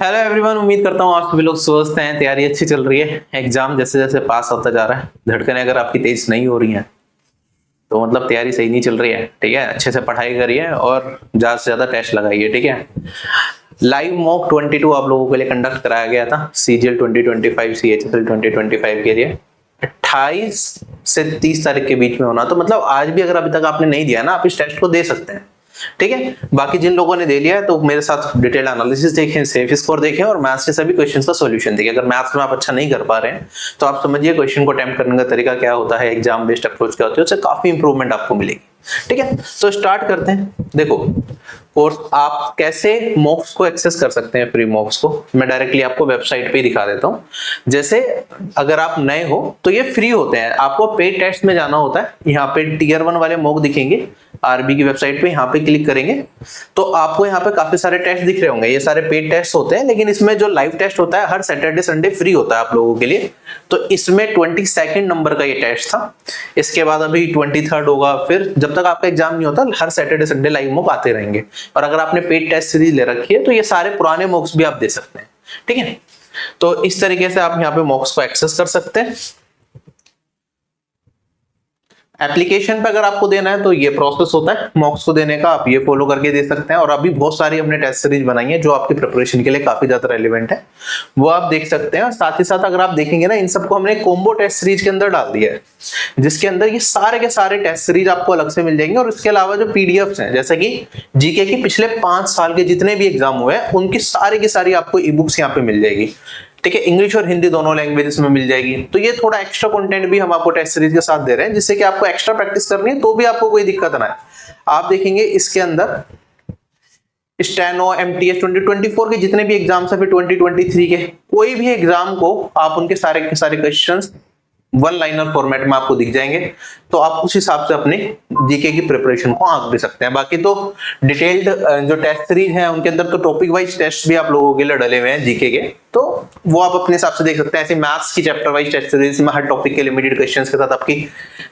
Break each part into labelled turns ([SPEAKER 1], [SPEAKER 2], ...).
[SPEAKER 1] Hello everyone, उम्मीद करता हूँ आप सभी लोग स्वस्थ हैं। तैयारी अच्छी चल रही है। एग्जाम जैसे जैसे पास होता जा रहा है, धड़कनें अगर आपकी तेज नहीं हो रही हैं तो मतलब तैयारी सही नहीं चल रही है। ठीक है, अच्छे से पढ़ाई करिए और ज्यादा से ज्यादा टेस्ट लगाइए। ठीक है, लाइव मॉक 22 आप लोगों के लिए कंडक्ट कराया गया था CGL 2025 CHSL 2025 के लिए 28 से 30 तारीख के बीच में होना। तो मतलब आज भी अगर अभी तक आपने नहीं दिया ना, आप इस टेस्ट को दे सकते हैं। ठीक है, बाकी जिन लोगों ने दे लिया है तो मेरे साथ डिटेल एनालिसिस देखें, सेफ स्कोर देखें और मैथ्स के सभी क्वेश्चंस का सॉल्यूशन देखें। अगर मैथ्स में आप अच्छा नहीं कर पा रहे हैं तो आप समझिए क्वेश्चन को अटेम्प्ट करने का तरीका क्या होता है, एग्जाम बेस्ड अप्रोच क्या होती है, उससे काफी इंप्रूवमेंट आपको मिलेगी। ठीक है, तो स्टार्ट करते हैं। देखो, कोर्स आप कैसे मॉक्स को एक्सेस कर सकते हैं। फ्री मॉक्स को मैं डायरेक्टली आपको वेबसाइट पे ही दिखा देता हूँ। जैसे अगर आप नए हो तो ये फ्री होते हैं, आपको पेड टेस्ट में जाना होता है। यहाँ पे टियर 1 वाले मॉक दिखेंगे आरबी की वेबसाइट पे, यहाँ पे क्लिक करेंगे तो आपको यहाँ पे काफी सारे टेस्ट दिख रहे होंगे। ये सारे पेड टेस्ट होते हैं, लेकिन इसमें जो लाइव टेस्ट होता है हर सैटरडे संडे फ्री होता है आप लोगों के लिए। तो इसमें 22 नंबर का ये टेस्ट था। इसके बाद अभी 23 होगा। फिर जब तक आपका एग्जाम नहीं होता हर सैटरडे संडे लाइव मॉक आते रहेंगे। और अगर आपने पेड टेस्ट सीरीज ले रखी है तो ये सारे पुराने मॉक्स भी आप दे सकते हैं। ठीक है, तो इस तरीके से आप यहाँ पे मॉक्स को एक्सेस कर सकते हैं। एप्लीकेशन पे अगर आपको देना है तो ये प्रोसेस होता है मॉक्स को देने का, आप ये फॉलो करके दे सकते हैं। और अभी बहुत सारी हमने टेस्ट सीरीज बनाई है जो आपकी प्रिपरेशन के लिए काफी ज्यादा रेलिवेंट है, वो आप देख सकते हैं। और साथ ही साथ अगर आप देखेंगे ना, इन सबको हमने कॉम्बो टेस्ट सीरीज के अंदर डाल दिया है, जिसके अंदर ये सारे के सारे टेस्ट सीरीज आपको अलग से मिल जाएंगे। और इसके अलावा जो पीडीएफ्स हैं, जैसे कि जीके की पिछले 5 साल के जितने भी एग्जाम हुए हैं उनकी सारी की सारी आपको ई बुक्स यहाँ पे मिल जाएगी। ठीक है, इंग्लिश और हिंदी दोनों लैंग्वेजेस में मिल जाएगी। तो ये थोड़ा एक्स्ट्रा कंटेंट भी हम आपको टेस्ट सीरीज के साथ दे रहे हैं, जिससे कि आपको एक्स्ट्रा प्रैक्टिस करनी है तो भी आपको कोई दिक्कत ना है। आप देखेंगे इसके अंदर स्टेनो MTS 2024 के जितने भी एग्जाम्स है, फिर 2023 के कोई भी एग्जाम को आप उनके सारे के सारे क्वेश्चंस वन लाइनर फॉर्मेट में आपको दिख जाएंगे। तो आप उस हिसाब से अपने जीके की प्रिपरेशन को आंक भी सकते हैं। बाकी तो डिटेल्ड जो टेस्ट सीरीज है उनके अंदर तो टॉपिक वाइज टेस्ट भी आप लोगों के लिए डले हुए हैं जीके के, तो वो आप अपने हिसाब से देख सकते हैं। ऐसे मैथ्स की चैप्टर वाइज टेस्ट सीरीज में हर टॉपिक के लिमिटेड क्वेश्चंस के साथ आपकी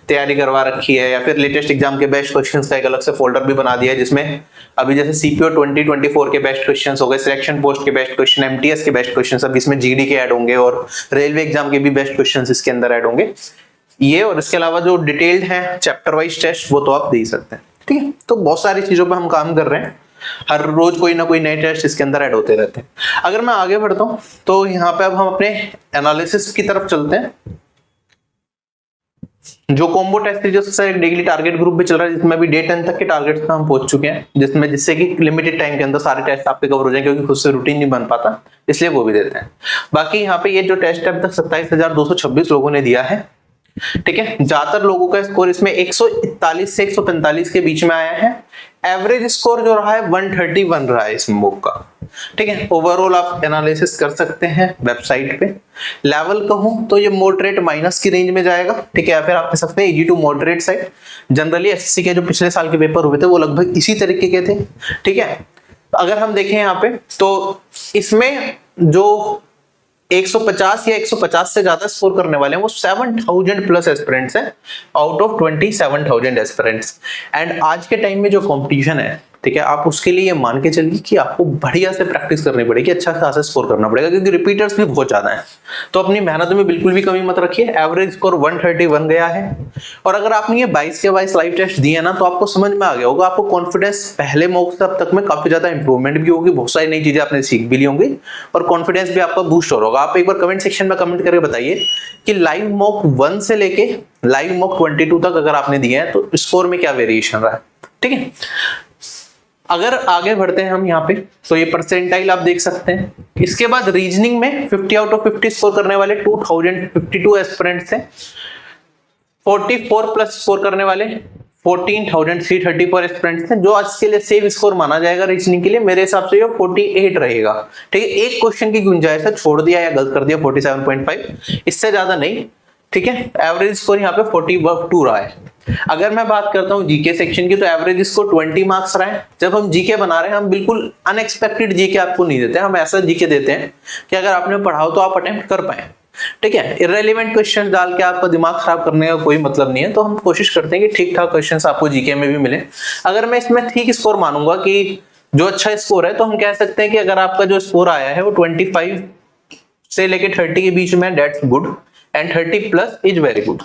[SPEAKER 1] तैयारी करवा रखी है, या फिर लेटेस्ट एग्जाम के बेस्ट क्वेश्चंस का एक अलग से फोल्डर भी बना दिया है, जिसमें अभी जैसे सीपीओ 2024 के बेस्ट क्वेश्चंस हो गए, सिलेक्शन पोस्ट के बेस्ट क्वेश्चन, एमटीएस के बेस्ट क्वेश्चंस, अब इसमें जीडी के ऐड होंगे और रेलवे एग्जाम के भी बेस्ट क्वेश्चंस इसके अंदर ऐड होंगे ये। और इसके अलावा जो डिटेल्ड है चैप्टर वाइज टेस्ट वो तो आप दे ही सकते हैं। ठीक है, तो बहुत सारी चीजों पे हम काम कर रहे हैं, हर रोज कोई ना कोई नए टेस्ट इसके अंदर ऐड होते रहते हैं। अगर मैं आगे बढ़ता हूं तो यहाँ पे अब हम अपने एनालिसिस की तरफ चलते हैं। जो कॉम्बो टेस्ट जो सर एक डेली टारगेट ग्रुप भी चल रहा है, जिसमें अभी डे 10 तक के टारगेट पे हम पहुंच चुके हैं, जिससे कि लिमिटेड टाइम के अंदर सारे टेस्ट आपके कवर हो जाएंगे, क्योंकि खुद से रूटीन नहीं बन पाता, इसलिए वो भी देते हैं। बाकी यहाँ पे ये जो टेस्ट है अब तक 27,226 लोगों ने दिया है। ठीक है, ज्यादातर लोगों का स्कोर इसमें 141 से 145 के बीच में आया है। एवरेज स्कोर जो रहा है 131 रहा है इस बुक का। ठीक है, ओवरऑल आप एनालिसिस कर सकते हैं वेबसाइट पे। लेवल कहूं तो ये मॉडरेट माइनस की रेंज में जाएगा। ठीक है, या फिर आप कह सकते हैं easy to moderate side. Generally SSC के जो पिछले साल के पेपर हुए थे वो लगभग इसी तरीके के थे। ठीक है, अगर हम देखें यहाँ पे तो इसमें जो 150 या 150 से ज्यादा स्कोर करने वाले हैं वो 7,000 प्लस एस्पिरेंट्स हैं आउट ऑफ 27,000 एस्पिरेंट्स। एंड आज के टाइम में जो कंपटीशन है, ठीक है, आप उसके लिए ये मान के चलिए कि आपको बढ़िया से प्रैक्टिस करनी पड़ेगी, अच्छा खासा स्कोर करना पड़ेगा, क्योंकि रिपीटर्स भी बहुत ज्यादा हैं। तो अपनी मेहनत में बिल्कुल भी कमी मत रखिए। एवरेज स्कोर 131 गया है। और अगर आपने ये 22 के 22 लाइव टेस्ट दिए ना तो आपको समझ में आ गया होगा, आपको कॉन्फिडेंस पहले मॉक से अब तक में काफी ज्यादा इंप्रूवमेंट भी होगी, बहुत सारी नई चीजें आपने सीख भी ली होंगी और कॉन्फिडेंस भी आपका बूस्ट हो होगा। आप एक बार कमेंट सेक्शन में कमेंट करके बताइए कि लाइव मॉक 1 से लेके लाइव मॉक 22 तक अगर आपने दिए हैं तो स्कोर में क्या वेरिएशन रहा है। ठीक है, अगर आगे बढ़ते हैं हम यहाँ पे तो ये परसेंटाइल आप देख सकते हैं। इसके बाद रीजनिंग में 50 आउट ऑफ 50 स्कोर करने वाले 2052 एस्पिरेंट्स हैं। 44 प्लस स्कोर करने वाले 14,334 एस्पिरेंट्स हैं। जो आज के लिए सेफ स्कोर माना जाएगा रीजनिंग के लिए, मेरे हिसाब से ये 48 रहेगा। ठीक है, एक क्वेश्चन की गुंजाइश है, छोड़ दिया या गलत कर दिया 47.5, इससे ज्यादा नहीं। ठीक है, एवरेज स्कोर यहाँ पे 42 रहा है। अगर मैं बात करता हूँ जीके सेक्शन की तो एवरेज स्कोर 20 मार्क्स रहा है। जब हम जीके बना रहे हैं हम बिल्कुल अनएक्सपेक्टेड जीके आपको नहीं देते, हम ऐसा जीके देते हैं कि अगर आपने पढ़ा हो तो आप अटेम्प्ट कर पाए। ठीक है, इररेलेवेंट क्वेश्चन डाल के आपका दिमाग खराब करने का कोई मतलब नहीं है। तो हम कोशिश करते हैं कि ठीक ठाक क्वेश्चंस आपको जीके में भी मिले। अगर मैं इसमें ठीक स्कोर मानूंगा कि जो अच्छा स्कोर है तो हम कह सकते हैं कि अगर आपका जो स्कोर आया है वो 25 से लेके 30 के बीच में, that's good, and 30 plus is very good.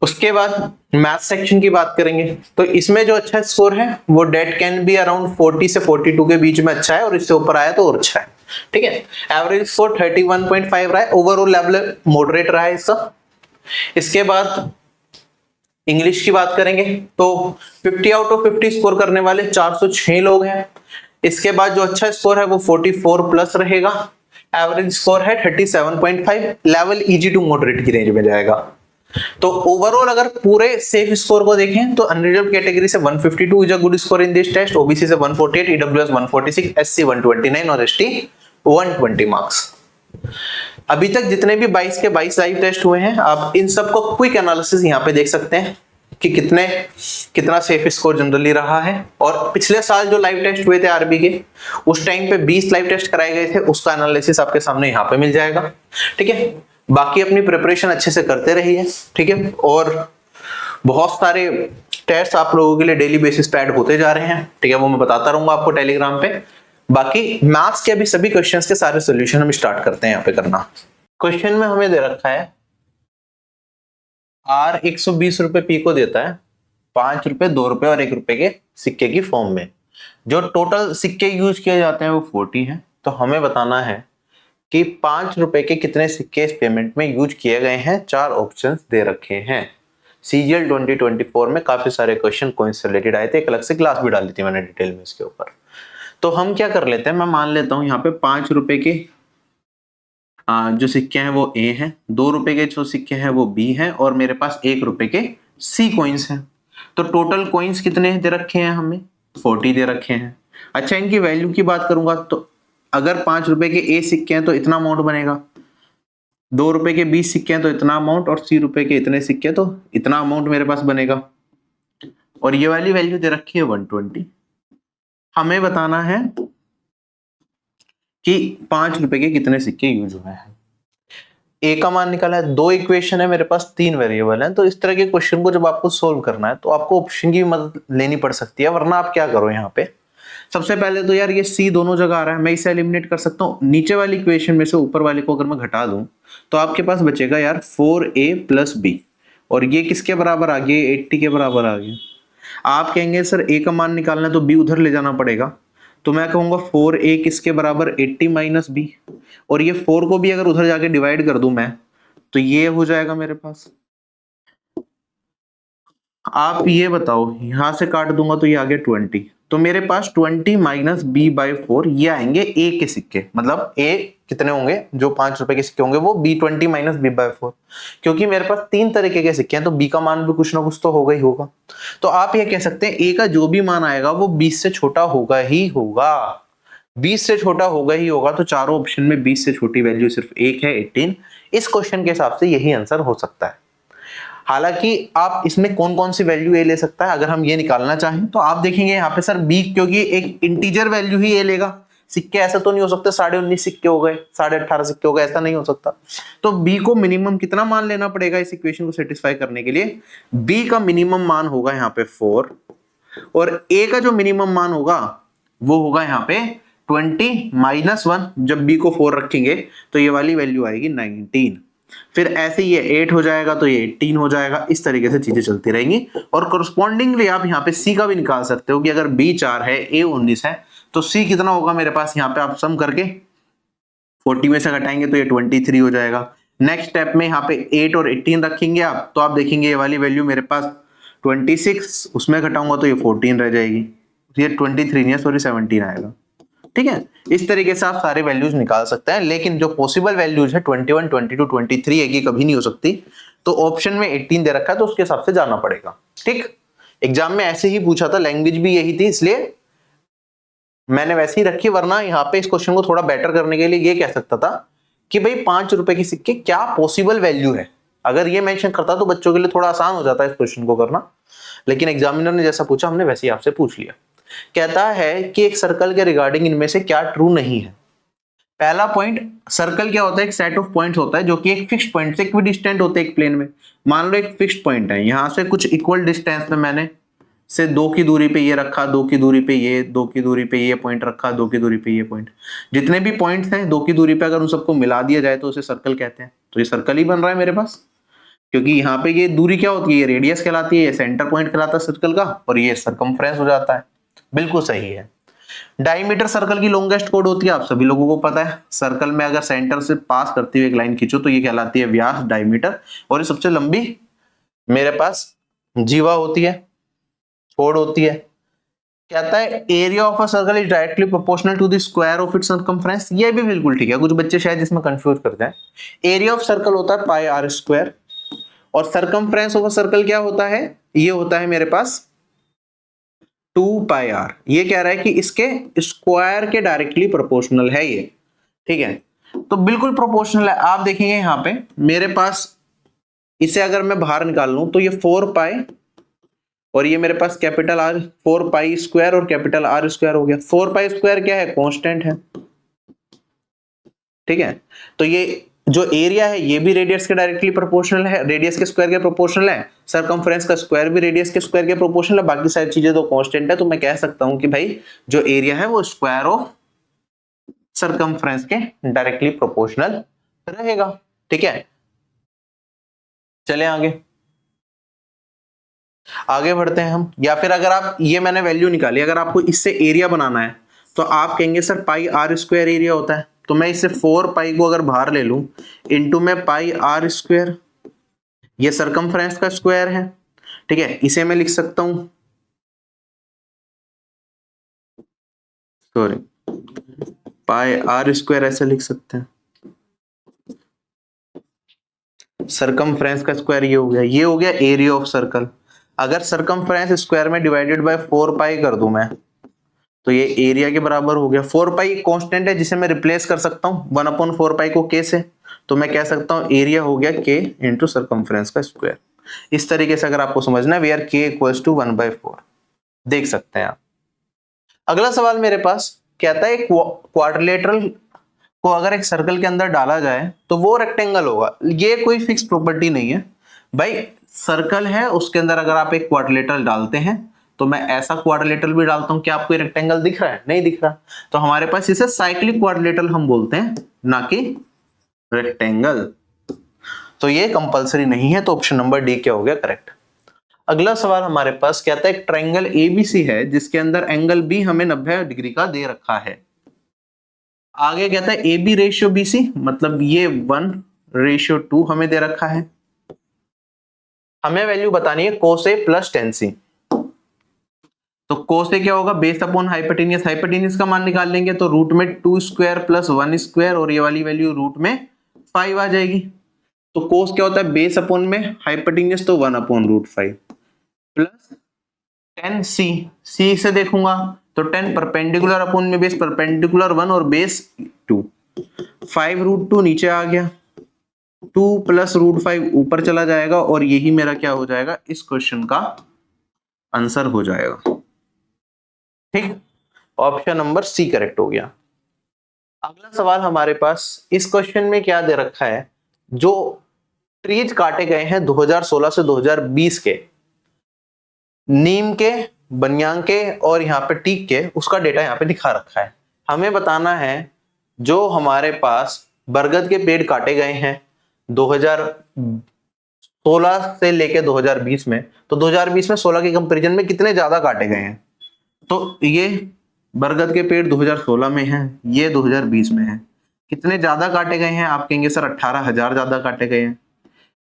[SPEAKER 1] उसके बाद मैथ सेक्शन की बात करेंगे तो इसमें जो अच्छा स्कोर है वो डेट कैन बी अराउंड 40 से 42 के बीच में अच्छा है, और इससे ऊपर आया तो और अच्छा है। ठीक है, एवरेज स्कोर 31.5 रहा है, ओवरऑल लेवल मॉडरेट रहा है इसका। इसके बाद इंग्लिश की बात करेंगे तो 50 आउट ऑफ 50 स्कोर करने वाले 406 लोग हैं। इसके बाद जो अच्छा स्कोर है वो 44 प्लस रहेगा, एवरेज स्कोर है 37.5, लेवल इजी टू मॉडरेट की रेंज में जाएगा। तो ओवरऑल अगर पूरे सेफ स्कोर को देखें तो अनरिजर्व कैटेगरी से 152 is a good score in this test, OBC से 148, ईडब्ल्यूएस 146, एससी 129 और एसटी 120 मार्क्स। अभी तक जितने भी 22 के 22 लाइव टेस्ट हुए हैं, आप इन सब को क्विक एनालिसिस यहाँ पे देख सकते हैं कि कितना सेफ स्कोर जनरली रहा है। और पिछले साल जो लाइव टेस्ट हुए थे आरबी के, उस टाइम पे 20 लाइव टेस्ट कराए गए थे, उसका एनालिसिस आपके सामने यहाँ पे मिल जाएगा। ठीक है, बाकी अपनी प्रिपरेशन अच्छे से करते रहिए। ठीक है, और बहुत सारे टेस्ट आप लोगों के लिए डेली बेसिस पे ऐड होते जा रहे हैं। ठीक है, वो मैं बताता रहूंगा आपको टेलीग्राम पे। बाकी मैथ्स के अभी सभी क्वेश्चंस के सारे सॉल्यूशन हम स्टार्ट करते हैं यहाँ पे करना। क्वेश्चन में हमें दे रखा है आर 120 रुपए पी को देता है 5 रुपए, 2 रुपए और 1 रुपए के सिक्के की फॉर्म में। जो टोटल सिक्के यूज किए जाते हैं वो 40 है। तो हमें बताना है कि 5 रुपए के कितने सिक्के इस पेमेंट में यूज किए गए हैं। 4 ऑप्शंस दे रखे हैं। सीजीएल 2024 में काफी सारे क्वेश्चन कोइंस से रिलेटेड आए थे, एक अलग से क्लास भी डाली थी मैंने डिटेल में इसके ऊपर। तो हम क्या कर लेते हैं, मैं मान लेता हूं यहाँ पे 5 रुपए के जो सिक्के हैं वो ए हैं, 2 रुपए के जो सिक्के हैं वो बी हैं, और मेरे पास 1 रुपए के सी कॉइन्स हैं। तो टोटल कॉइन्स कितने दे रखे हैं हमें, 40 दे रखे हैं। अच्छा, इनकी वैल्यू की बात करूंगा तो अगर 5 रुपए के ए सिक्के हैं तो इतना अमाउंट बनेगा, 2 रुपए के बी सिक्के हैं तो इतना अमाउंट, और सी रुपए के इतने सिक्के तो इतना अमाउंट मेरे पास बनेगा। और ये वाली वैल्यू दे रखी है 120। हमें बताना है कि 5 रुपए के कितने सिक्के यूज हुए हैं। ए का मान निकाला है, 2 इक्वेशन है मेरे पास, 3 वेरिएबल हैं। तो इस तरह के क्वेश्चन को जब आपको सोल्व करना है तो आपको ऑप्शन की मदद लेनी पड़ सकती है, वरना आप क्या करो यहाँ पे, सबसे पहले तो यार ये सी दोनों जगह आ रहा है, मैं इसे एलिमिनेट कर सकता हूँ। नीचे वाली इक्वेशन में से ऊपर वाले को अगर मैं घटा दूं तो आपके पास बचेगा यार 4a प्लस बी, और ये किसके बराबर आ गया, 80 के बराबर आ गया। आप कहेंगे सर ए का मान निकालना है तो बी उधर ले जाना पड़ेगा, तो मैं कहूंगा 4a किसके बराबर 80 माइनस बी, और ये 4 को भी अगर उधर जाके डिवाइड कर दूं मैं तो ये हो जाएगा मेरे पास। आप ये बताओ, यहां से काट दूंगा तो ये आ गया 20, तो मेरे पास 20 माइनस बी बाई 4 ये आएंगे ए के सिक्के। मतलब ए कितने होंगे, जो 5 रुपए के सिक्के होंगे वो बी 20 माइनस बी बाई 4, क्योंकि मेरे पास 3 तरीके के सिक्के हैं तो बी का मान भी कुछ ना कुछ तो होगा ही होगा। तो आप ये कह सकते हैं ए का जो भी मान आएगा वो 20 से छोटा होगा ही होगा, 20 से छोटा होगा ही होगा। तो चारों ऑप्शन में 20 से छोटी वैल्यू सिर्फ एक है, 18। इस क्वेश्चन के हिसाब से यही आंसर हो सकता है। हालांकि आप इसमें कौन कौन सी वैल्यू ए ले सकता है, अगर हम ये निकालना चाहें तो आप देखेंगे यहाँ पे सर बी, क्योंकि एक इंटीजर वैल्यू ही ए लेगा। सिक्के ऐसा तो नहीं हो सकता 19.5 सिक्के हो गए, 18.5 सिक्के हो गए, ऐसा नहीं हो सकता। तो बी को मिनिमम कितना मान लेना पड़ेगा इस इक्वेशन को सेटिस्फाई करने के लिए, बी का मिनिमम मान होगा यहाँ पे 4, और ए का जो मिनिमम मान होगा वो होगा यहाँ पे 20 माइनस 1। जब बी को 4 रखेंगे तो ये वाली वैल्यू आएगी 19, फिर ऐसे ये 8 हो जाएगा तो ये 18 हो जाएगा। इस तरीके से चीजें चलती रहेंगी। और कोरस्पॉन्डिंगली आप यहाँ पे सी का भी निकाल सकते हो कि अगर बी 4 है, ए 19 है, तो सी कितना होगा मेरे पास, यहाँ पे आप सम करके 40 में से घटाएंगे तो ये 23 हो जाएगा। नेक्स्ट स्टेप में यहाँ पे 8 और 18 रखेंगे आप, तो आप देखेंगे ये वाली वैल्यू मेरे पास 26, उसमें घटाऊंगा तो ये 14 रह जाएगी, ये 23 नहीं है सॉरी 17 आएगा। ठीक है, इस तरीके से आप सारे वैल्यूज निकाल सकते हैं, लेकिन जो पॉसिबल वैल्यूज है 21, 22, 23 है, ये कभी नहीं हो सकती। तो ऑप्शन में 18 दे रखा है तो उसके हिसाब से जाना पड़ेगा। ठीक, एग्जाम में ऐसे ही पूछा था, लैंग्वेज भी यही थी, इसलिए मैंने वैसे ही रखी, वरना यहाँ पे इस क्वेश्चन को थोड़ा बेटर करने के लिए ये कह सकता था कि भाई 5 रुपए के सिक्के क्या पॉसिबल वैल्यू है। अगर ये मेंशन करता तो बच्चों के लिए थोड़ा आसान हो जाता है इस क्वेश्चन को करना, लेकिन एग्जामिनर ने जैसा पूछा हमने वैसे ही आपसे पूछ लिया। कहता है कि एक सर्कल के रिगार्डिंग इनमें से क्या ट्रू नहीं है। पहला पॉइंट, सर्कल क्या होता है, एक सेट ऑफ पॉइंट्स होता है जो कि एक फिक्स्ड पॉइंट से इक्विडिस्टेंट होते हैं एक प्लेन में। मान लो एक फिक्स्ड पॉइंट है, यहां से कुछ इक्वल डिस्टेंस में मैंने से 2 की दूरी पे ये रखा, 2 की दूरी पे ये, 2 की दूरी पे ये पॉइंट रखा, 2 की दूरी पे ये पॉइंट, जितने भी पॉइंट्स हैं 2 की दूरी पे अगर उन सबको मिला दिया जाए तो उसे सर्कल कहते हैं। तो ये सर्कल ही बन रहा है मेरे पास, क्योंकि यहाँ पे ये दूरी क्या होती है, ये रेडियस कहलाती है, ये सेंटर पॉइंट कहलाता है सर्कल का, और ये सरकमफ्रेंस हो जाता है। बिल्कुल सही है। डायमीटर सर्कल की लॉन्गेस्ट कोड होती है, आप सभी लोगों को पता है। सर्कल में अगर सेंटर से पास करती हुई एक लाइन खींचो तो ये कहलाती है व्यास, डायमीटर, और ये सबसे लंबी मेरे पास जीवा होती है, कोड होती है। कहता है area of a circle is directly proportional to the square of its circumference. ये भी बिल्कुल ठीक है, कुछ बच्चे शायद इसमें कंफ्यूज करते हैं। एरिया ऑफ सर्कल होता है पाई आर स्क्वायर, और सर्कमफ्रेंस ऑफ अ सर्कल क्या होता है, ये होता है मेरे पास 2 पाई आर। ये कह रहा है कि इसके स्क्वायर के डायरेक्टली प्रोपोर्शनल है ये, ठीक है। तो बिल्कुल प्रोपोर्शनल है। आप देखेंगे यहाँ पे मेरे पास, इसे अगर मैं बाहर निकाल लूं तो ये 4 पाई, और ये मेरे पास कैपिटल आर, 4 पाई स्क्वायर और कैपिटल आर स्क्वायर हो गया। 4 पाई स्क्वायर क्या है, कांस्टेंट है, ठीक है। तो ये जो एरिया है ये भी रेडियस के डायरेक्टली प्रोपोर्शनल है, रेडियस के स्क्वायर के प्रोपोर्शनल है। सरकमफ्रेंस का स्क्वायर भी रेडियस के स्क्वायर के प्रोपोर्शनल है। बाकी सारी चीजें तो कांस्टेंट है, तो मैं कह सकता हूं कि भाई जो एरिया है वो स्क्वायर ऑफ सरकमफ्रेंस के डायरेक्टली प्रोपोर्शनल रहेगा, ठीक है। चले आगे बढ़ते हैं हम। या फिर अगर आप, ये मैंने वैल्यू निकाली, अगर आपको इससे एरिया बनाना है तो आप कहेंगे sir pi r square area होता है, तो मैं इससे 4 पाई को अगर बाहर ले लूं इनटू में पाई आर स्क्वायर, ये सरकमफ्रेंस का स्क्वायर है, ठीक है। इसे मैं लिख सकता हूं, सॉरी, पाई आर स्क्वायर ऐसे लिख सकते हैं। सरकमफ्रेंस का स्क्वायर ये हो गया, ये हो गया एरिया ऑफ सर्कल। अगर सरकमफ्रेंस स्क्वायर में डिवाइडेड बाय 4 पाई कर दूं मैं, तो ये एरिया के बराबर हो गया। 4 पाई कांस्टेंट है जिसे मैं रिप्लेस कर सकता हूं 1/4 पाई को के से, तो मैं कह सकता हूं एरिया हो गया के इंटू सरकमफ्रेंस का स्क्वायर। इस तरीके से अगर आपको समझना है, वेयर के इक्वल्स टू 1/4 देख सकते हैं आप। अगला सवाल मेरे पास कहता है क्वाड्रिलेटरल को अगर एक सर्कल के अंदर डाला जाए तो वो रेक्टेंगल होगा। ये कोई फिक्स प्रॉपर्टी नहीं है भाई, सर्कल है उसके अंदर अगर आप एक क्वाड्रिलेटरल डालते हैं तो मैं ऐसा क्वाड्रिलेटरल भी डालता हूं, क्या आपको रेक्टेंगल दिख रहा है, नहीं दिख रहा, तो हमारे पास इसे साइक्लिक क्वाड्रिलेटरल हम बोलते हैं, ना कि रेक्टेंगल। तो ये कंपलसरी नहीं है, तो ऑप्शन नंबर डी क्या हो गया करेक्ट। अगला सवाल हमारे पास कहता है एक ट्रायंगल एबीसी है जिसके अंदर एंगल बी हमें 90 डिग्री का दे रखा है। आगे कहता है A B ratio B C, मतलब ये 1:2 हमें दे रखा है। हमें वैल्यू बतानी है कोस ए प्लस टेन सी। तो कोस ए क्या होगा, बेस अपॉन हाइपोटेनियस, हाइपोटेनियस का मान निकाल लेंगे तो रूट में 2 स्क्वायर प्लस 1 स्क्वायर, और ये वाली वैल्यू रूट में 5 आ जाएगी। तो कोस क्या होता है, बेस अपॉन में हाइपोटेनियस, तो 1/√5 प्लस 10 सी, सी से देखूंगा तो 10 परपेंडिकुलर अपॉन में बेस परपेंडिकुलर 1 और बेस 2, 5√2 नीचे आ गया, 2 प्लस √5 ऊपर चला जाएगा, और यही मेरा क्या हो जाएगा, इस क्वेश्चन का आंसर हो जाएगा, ठीक। ऑप्शन नंबर सी करेक्ट हो गया। अगला सवाल हमारे पास इस क्वेश्चन में क्या दे रखा है, जो ट्रीज काटे गए हैं 2016 से 2020 के, नीम के, बनियान के और यहाँ पे टीक के, उसका डेटा यहाँ पे दिखा रखा है। हमें बताना है जो हमारे पास बरगद के पेड़ काटे गए हैं 2016 से लेके 2020 में, तो 2020 में 16 के कंपैरिजन में कितने ज्यादा काटे गए हैं। तो ये बरगद के पेड़ 2016 में हैं, ये 2020 में है, कितने ज्यादा काटे गए हैं, आप कहेंगे सर 18,000 ज्यादा काटे गए हैं।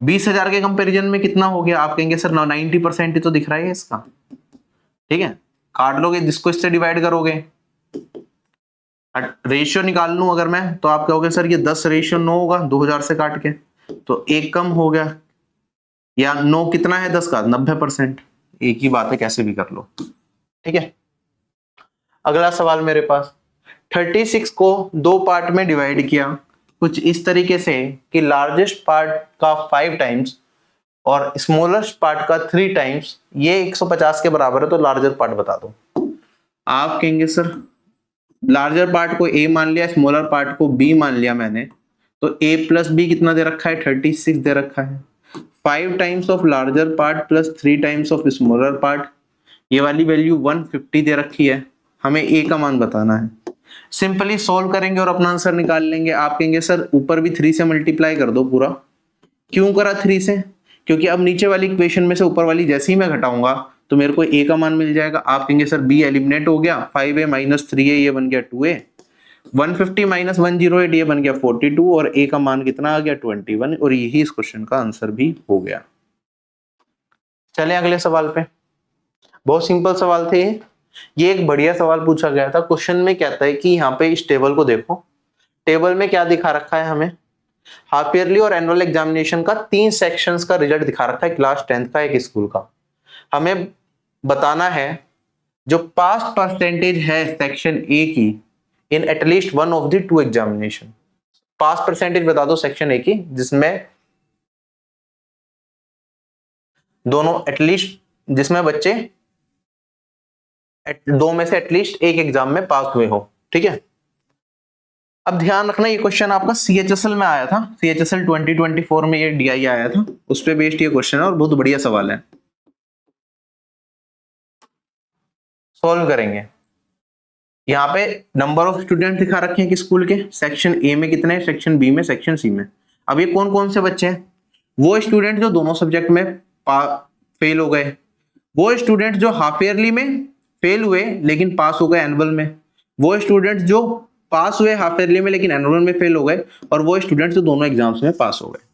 [SPEAKER 1] 20,000 के कंपैरिजन में कितना हो गया, आप कहेंगे सर 90% ही तो दिख रहा है इसका, ठीक है। काट लोगे, जिसको इससे डिवाइड करोगे, रेशियो निकाल लूं अगर मैं, तो आप कहोगे सर ये 10:9 होगा 2000 से काट के, तो एक कम हो गया, या 9 कितना है 10 का 90%, एक ही बात है, कैसे भी कर लो, ठीक है। अगला सवाल मेरे पास 36 को 2 पार्ट में डिवाइड किया कुछ इस तरीके से कि लार्जेस्ट पार्ट का 5 टाइम्स और स्मॉलेस्ट पार्ट का 3 टाइम्स, ये 150 के बराबर है, तो लार्जर पार्ट बता दो। आप कहेंगे सर लार्जर पार्ट को ए मान लिया, स्मॉलर पार्ट को बी मान लिया मैंने, तो ए प्लस बी कितना दे रखा है, 36 दे रखा है। 5 times of larger part plus 3 times of smaller part, ये वाली वैल्यू 150 दे रखी है, हमें ए का मान बताना है। सिंपली सॉल्व करेंगे और अपना आंसर निकाल लेंगे। आप कहेंगे सर ऊपर भी 3 से मल्टीप्लाई कर दो पूरा। क्यों करा 3 से? क्योंकि अब नीचे वाली इक्वेशन में से ऊपर वाली जैसे ही मैं घटाऊंगा तो मेरे को ए का मान मिल जाएगा। आप कहेंगे सर बी एलिमिनेट हो गया, 5a माइनस 3a ये बन गया 2a, 150 माइनस 108 ये बन गया 42 और ए का मान कितना आ गया 21 और यही इस क्वेश्चन का आंसर भी हो गया। चलें अगले सवाल पे। बहुत सिंपल सवाल थे ये एक बढ़िया सवाल पूछा गया था। क्वेश्चन में कहता है कि यहाँ पे इस टेबल को देखो, टेबल में क्या दिखा रखा है, हमें हाफ ईयरली और एनुअल एग्जामिनेशन का 3 सेक्शंस का रिजल्ट दिखा रखा है, क्लास 10th का एक स्कूल का। हमें बताना है जो पास परसेंटेज है सेक्शन ए की in at least one of the 2 examination. Pass percentage बता दो सेक्शन ए की जिसमें दोनों एटलीस्ट, जिसमें बच्चे 2 में से एटलीस्ट एक एग्जाम में पास हुए हो। ठीक है, अब ध्यान रखना ये क्वेश्चन आपका CHSL में आया था, CHSL 2024 में ये DI आया था, उस पे बेस्ड ये क्वेश्चन है और बहुत बढ़िया सवाल है। सॉल्व करेंगे। यहाँ पे नंबर ऑफ स्टूडेंट दिखा रखे हैं कि स्कूल के सेक्शन ए में कितने हैं, सेक्शन बी में, सेक्शन सी में। अब ये कौन कौन से बच्चे हैं? वो स्टूडेंट जो दोनों सब्जेक्ट में फेल हो गए, वो स्टूडेंट जो हाफ ईयरली में फेल हुए लेकिन पास हो गए एनुअल में, वो स्टूडेंट जो पास हुए हाफ ईयरली में लेकिन एनुअल में फेल हो गए, और वो स्टूडेंट जो दोनों एग्जाम्स में पास हो गए।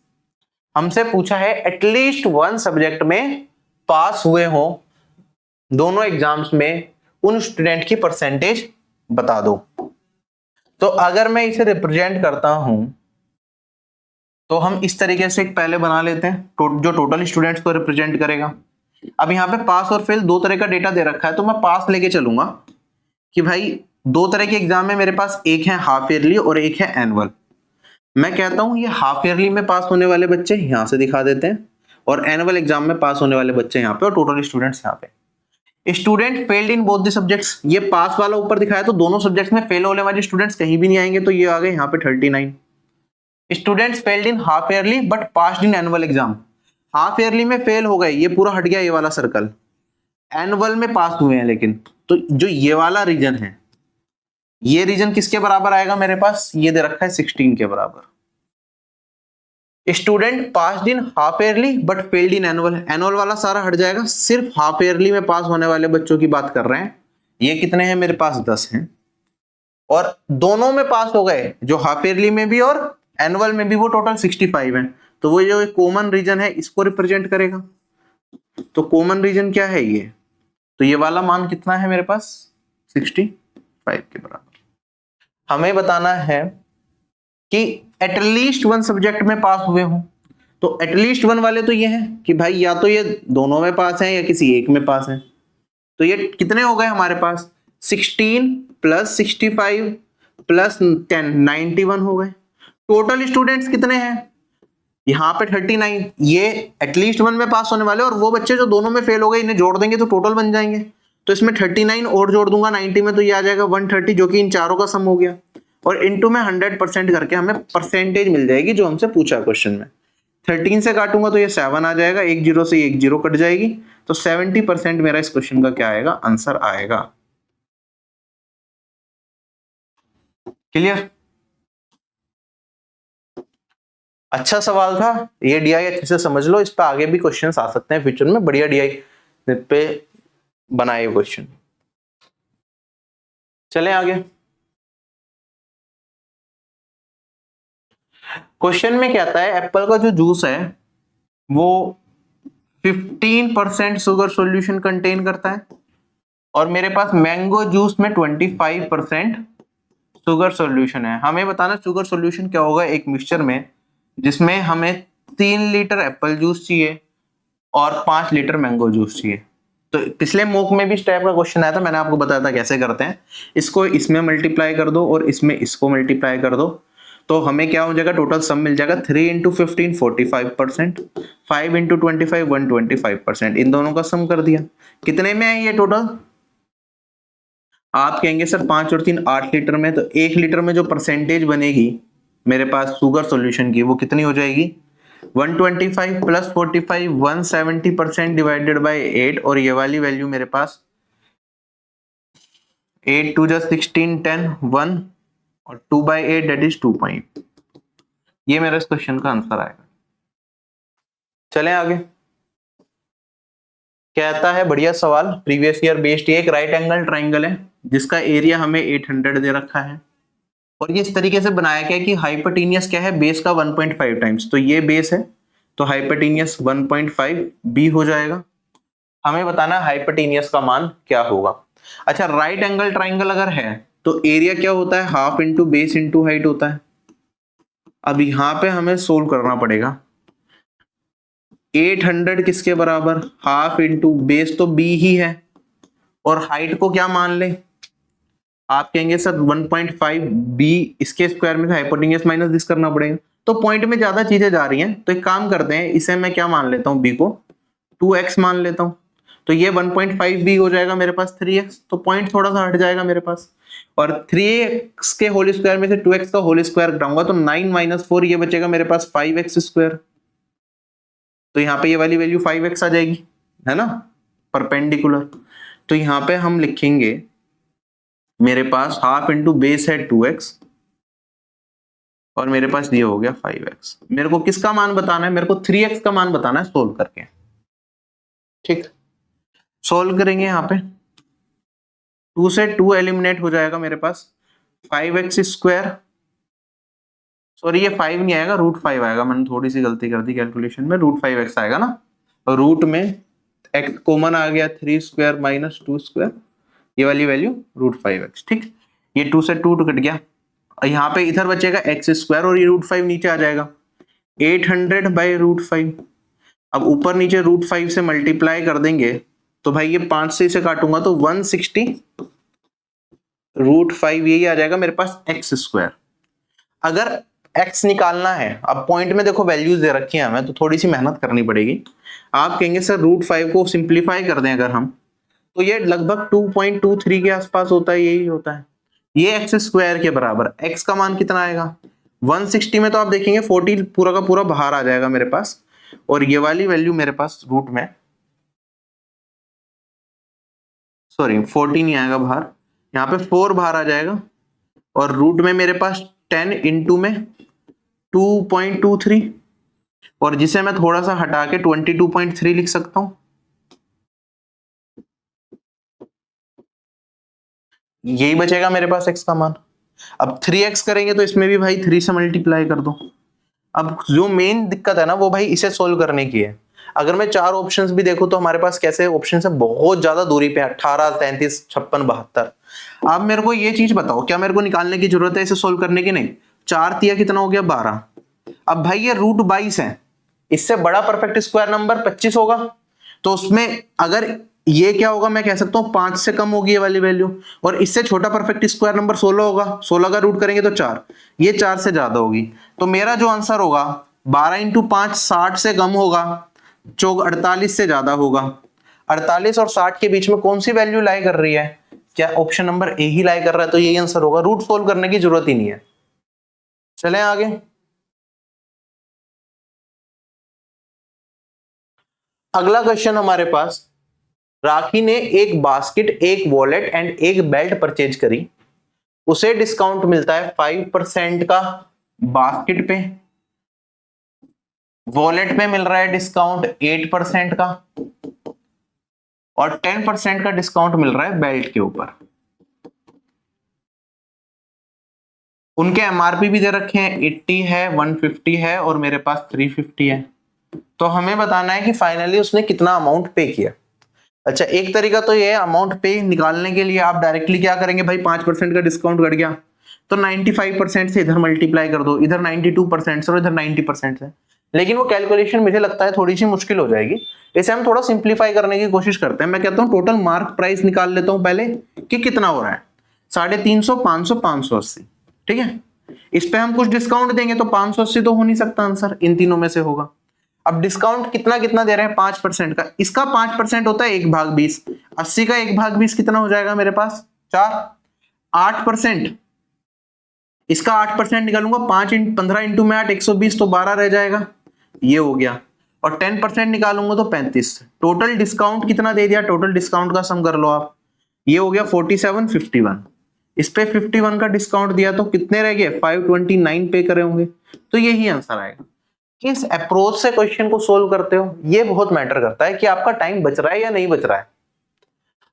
[SPEAKER 1] हमसे पूछा है एटलीस्ट 1 सब्जेक्ट में पास हुए हो दोनों एग्जाम्स में, उन स्टूडेंट की परसेंटेज बता दो। तो अगर मैं इसे रिप्रेजेंट करता हूं तो हम इस तरीके से पहले बना लेते हैं जो टोटल स्टूडेंट्स को रिप्रेजेंट करेगा। अब यहाँ पे पास और फेल 2 तरह का डेटा दे रखा है, तो मैं पास लेके चलूंगा कि भाई 2 तरह के एग्जाम में मेरे पास एक है हाफ ईयरली और एक है एनुअल। मैं कहता हूं ये हाफ ईयरली में पास होने वाले बच्चे यहां से दिखा देते हैं और एनुअल एग्जाम में पास होने वाले बच्चे यहाँ पे और टोटल स्टूडेंट्स यहाँ पे। Student failed in both the subjects, ये पास वाला ऊपर दिखाया तो दोनों सब्जेक्ट्स में फेल होने वाले स्टूडेंट्स कहीं भी नहीं आएंगे, तो ये आ गए यहाँ पे 39। Students failed in half yearly but passed in annual exam, half yearly में फेल हो गए, ये पूरा हट गया ये वाला सर्कल, एनुअल में पास हुए हैं लेकिन, तो जो ये वाला रीजन है, ये रीजन किसके बराबर आएगा मेरे पास, ये दे रखा है 16 के बराबर। Student passed in half yearly but failed in annual, annual वाला सारा हट जाएगा, सिर्फ हाफ ईयरली में पास होने वाले बच्चों की बात कर रहे हैं। ये कितने हैं मेरे पास, 10 हैं, और दोनों में पास हो गए, जो हाफ ईयरली में भी और एनुअल में भी, वो टोटल 65 हैं। तो वो जो कॉमन रीजन है इसको रिप्रेजेंट करेगा। तो कॉमन रीजन क्या है ये, तो ये वाला मान कितना है मेरे पास, 65 के बराबर। हमें बताना है कि एटलीस्ट 1 सब्जेक्ट में पास हुए हो, तो एटलीस्ट 1 वाले तो ये हैं कि भाई या तो ये दोनों में पास हैं या किसी एक में पास हैं। तो ये कितने हो गए हमारे पास, 16 प्लस 65 प्लस 10, 91 हो गए। टोटल स्टूडेंट्स कितने हैं यहाँ पे 39, ये एटलीस्ट 1 में पास होने वाले, और वो बच्चे जो दोनों में फेल हो गए इन्हें जोड़ देंगे तो टोटल बन जाएंगे। तो इसमें 39 और जोड़ दूंगा 90 में, तो ये आ जाएगा 130, जो कि इन चारों का सम हो गया, और इनटू में 100% करके हमें परसेंटेज मिल जाएगी जो हमसे पूछा क्वेश्चन में। 13 से काटूंगा तो ये 7 आ जाएगा, एक 0 से एक 0 कट जाएगी, तो 70% मेरा इस क्वेश्चन का क्या आएगा, आंसर आएगा। क्लियर? अच्छा सवाल था ये, DI अच्छे से समझ लो, इस पे आगे भी क्वेश्चंस आ सकते हैं फ्यूचर में, बढ़िया DI पे बनाए क्वेश्चन। चलें आगे। क्वेश्चन में कहता है एप्पल का जो जूस है वो 15% शुगर सॉल्यूशन कंटेन करता है, और मेरे पास मैंगो जूस में 25% शुगर सॉल्यूशन है। हमें बताना शुगर सॉल्यूशन क्या होगा एक मिक्सचर में जिसमें हमें 3 लीटर एप्पल जूस चाहिए और 5 लीटर मैंगो जूस चाहिए। तो पिछले मॉक में भी इस टाइप का क्वेश्चन आया था, मैंने आपको बताया था कैसे करते हैं। इसको इसमें मल्टीप्लाई कर दो और इसमें इसको मल्टीप्लाई कर दो, तो हमें क्या हो जाएगा, टोटल सम मिल जाएगा 3 × 15 45%, 5 × 25 125%। इन दोनों का सम कर दिया, कितने में है ये टोटल। आप कहेंगे सर 5 और 3 8 लीटर में, तो 1 लीटर में जो परसेंटेज बनेगी मेरे पास शुगर सॉल्यूशन की वो कितनी हो जाएगी, 125 प्लस 45 170% डिवाइडेड बाय 8, और ये वाली वैल्यू मेरे पास 8 2 जा 16 10 1 और 2/8 दैट इज 2 पॉइंट। ये मेरा इस क्वेश्चन का आंसर आएगा। चलें आगे। कहता है बढ़िया सवाल, प्रीवियस ईयर बेस्ड, एक राइट एंगल ट्राइंगल है जिसका एरिया हमें 800 दे रखा है और ये इस तरीके से बनाया गया है कि हाइपोटेनियस क्या है, बेस का 1.5 टाइम्स। तो ये बेस है तो हाइपोटेनियस 1.5 बी हो जाएगा। हमें बताना है हाइपोटेनियस का मान क्या होगा। अच्छा, राइट एंगल ट्राइंगल अगर है तो एरिया क्या होता है, half into base into height होता है। अब यहां पे हमें सोल्व करना पड़ेगा। 800 किसके बराबर, हाफ इंटू बेस तो बी ही है और हाइट को क्या मान ले, आप कहेंगे सर 1.5 बी, इसके स्क्वायर में हाइपोटेनियस माइनस दिस करना पड़ेगा। तो पॉइंट में ज्यादा चीजें जा रही हैं तो एक काम करते हैं, इसे मैं क्या मान लेता हूं, बी को 2x मान लेता हूं। तो ये 1.5 बी हो जाएगा मेरे पास 3x, तो पॉइंट थोड़ा सा हट जाएगा मेरे पास। और 3x के होल स्क्वायर में से 2x का होल स्क्वायर घटाऊंगा तो 9 - 4 ये बचेगा मेरे पास 5x स्क्वायर। तो यहाँ पे ये वाली वैल्यू 5x आ जाएगी, है ना, परपेंडिकुलर। तो यहाँ पे हम लिखेंगे मेरे पास हाफ इंटू बेस है 2x और मेरे पास ये हो गया 5x। मेरे को किसका मान बताना है, मेरे को 3x का मान बताना है सोल्व करके। ठीक, सोल्व करेंगे। यहाँ पे 2 से 2 एलिमिनेट हो जाएगा मेरे पास, 5x स्क्वायर, सॉरी ये 5 नहीं आएगा, √5 आएगा। मैंने थोड़ी सी गलती कर दी कैलकुलेशन में, √5x आएगा ना। रूट में x कॉमन आ गया, 3 स्क्वायर माइनस 2 स्क्वायर, ये वाली वैल्यू √5x। ठीक, ये 2 से 2 कट गया, यहाँ पे इधर बचेगा x स्क्वायर और ये √5 नीचे आ जाएगा, 800/√5। अब ऊपर नीचे √5 से मल्टीप्लाई कर देंगे तो भाई ये 5 से इसे काटूंगा तो 160 √5 यही आ जाएगा मेरे पास x स्क्वायर। अगर x निकालना है, अब पॉइंट में देखो वैल्यूज दे रखी है हमें तो थोड़ी सी मेहनत करनी पड़ेगी। आप कहेंगे सर √5 को सिंप्लीफाई कर दें अगर हम, तो ये लगभग 2.23 के आसपास होता है, यही होता है। ये x स्क्वायर के बराबर, x का मान कितना आएगा 160 में, तो आप देखेंगे 40 पूरा का पूरा बाहर आ जाएगा मेरे पास, और ये वाली वैल्यू मेरे पास रूट में, सॉरी 40 नहीं आएगा बाहर, यहाँ पे 4 बाहर आ जाएगा और रूट में मेरे पास 10 इंटू में 2.23 और जिसे मैं थोड़ा सा हटा के 22.3 लिख सकता हूं। यही बचेगा मेरे पास x का मान। अब 3x करेंगे तो इसमें भी भाई 3 से मल्टीप्लाई कर दो। अब जो मेन दिक्कत है ना वो भाई इसे सोल्व करने की है। अगर मैं 4 ऑप्शंस भी देखूं तो हमारे पास कैसे ऑप्शन है, बहुत ज्यादा दूरी पे, 18 33 56 72। आप मेरे को ये चीज बताओ, क्या मेरे को निकालने की जरूरत है इसे सोल्व करने की? नहीं। 4 तिया कितना हो गया 12। अब भाई ये √22 है, इससे बड़ा परफेक्ट स्क्वायर नंबर 25 होगा, तो उसमें अगर ये क्या होगा, मैं कह सकता हूं 5 से कम होगी ये वाली वैल्यू, और इससे छोटा परफेक्ट स्क्वायर नंबर 16 होगा, 16 का रूट करेंगे तो 4, ये 4 से ज्यादा होगी। तो मेरा जो आंसर होगा 12 × 5 60 से कम होगा, 48 से ज्यादा होगा। 48 और 60 के बीच में कौन सी वैल्यू लाई कर रही है? क्या ऑप्शन नंबर ए ही लाई कर रहा है? तो यही आंसर होगा, रूट सोल्व करने की जरूरत ही नहीं है। चलें आगे। अगला क्वेश्चन हमारे पास, राखी ने एक बास्केट, एक वॉलेट एंड एक बेल्ट परचेज करी, उसे डिस्काउंट मिलता है 5% का बास्केट पे, वॉलेट पे मिल रहा है डिस्काउंट 8% का और 10% का डिस्काउंट मिल रहा है बेल्ट के ऊपर। उनके एमआरपी भी दे रखे हैं, 80 है, 150 है और मेरे पास 350 है। तो हमें बताना है कि फाइनली उसने कितना अमाउंट पे किया। अच्छा, एक तरीका तो ये अमाउंट पे निकालने के लिए आप डायरेक्टली क्या करेंगे भाई, 5% का डिस्काउंट घट गया तो 95% से इधर मल्टीप्लाई कर दो, इधर 92% से और इधर 90% से। लेकिन वो कैलकुलेशन मुझे लगता है थोड़ी सी मुश्किल हो जाएगी, इसे हम थोड़ा सिंप्लीफाई करने की कोशिश करते हैं। मैं कहता हूँ टोटल मार्क प्राइस निकाल लेता हूँ पहले कि कितना हो रहा है, 350, 500, 580। ठीक है, इस पे हम कुछ डिस्काउंट देंगे तो 580 तो हो नहीं सकता आंसर, इन तीनों में से होगा। अब डिस्काउंट कितना कितना दे रहे हैं, 5% का, इसका 5% होता है 1/20, 80 का 1/20 कितना हो जाएगा मेरे पास 4, 8%, इसका 8% निकालूंगा, 15 इंटू में 8 120 तो 12 रह जाएगा, ये हो गया। और 10% निकालूंगा तो 35। टोटल डिस्काउंट कितना दे दिया, टोटल डिस्काउंट का सम कर लो आप, ये हो गया 47 51, इस पे 51 का डिस्काउंट दिया तो कितने रह गए 529 पे करे होंगे, तो यही आंसर आएगा। किस अप्रोच से क्वेश्चन को सोल्व करते हो ये बहुत मैटर करता है कि आपका टाइम बच रहा है या नहीं बच रहा है।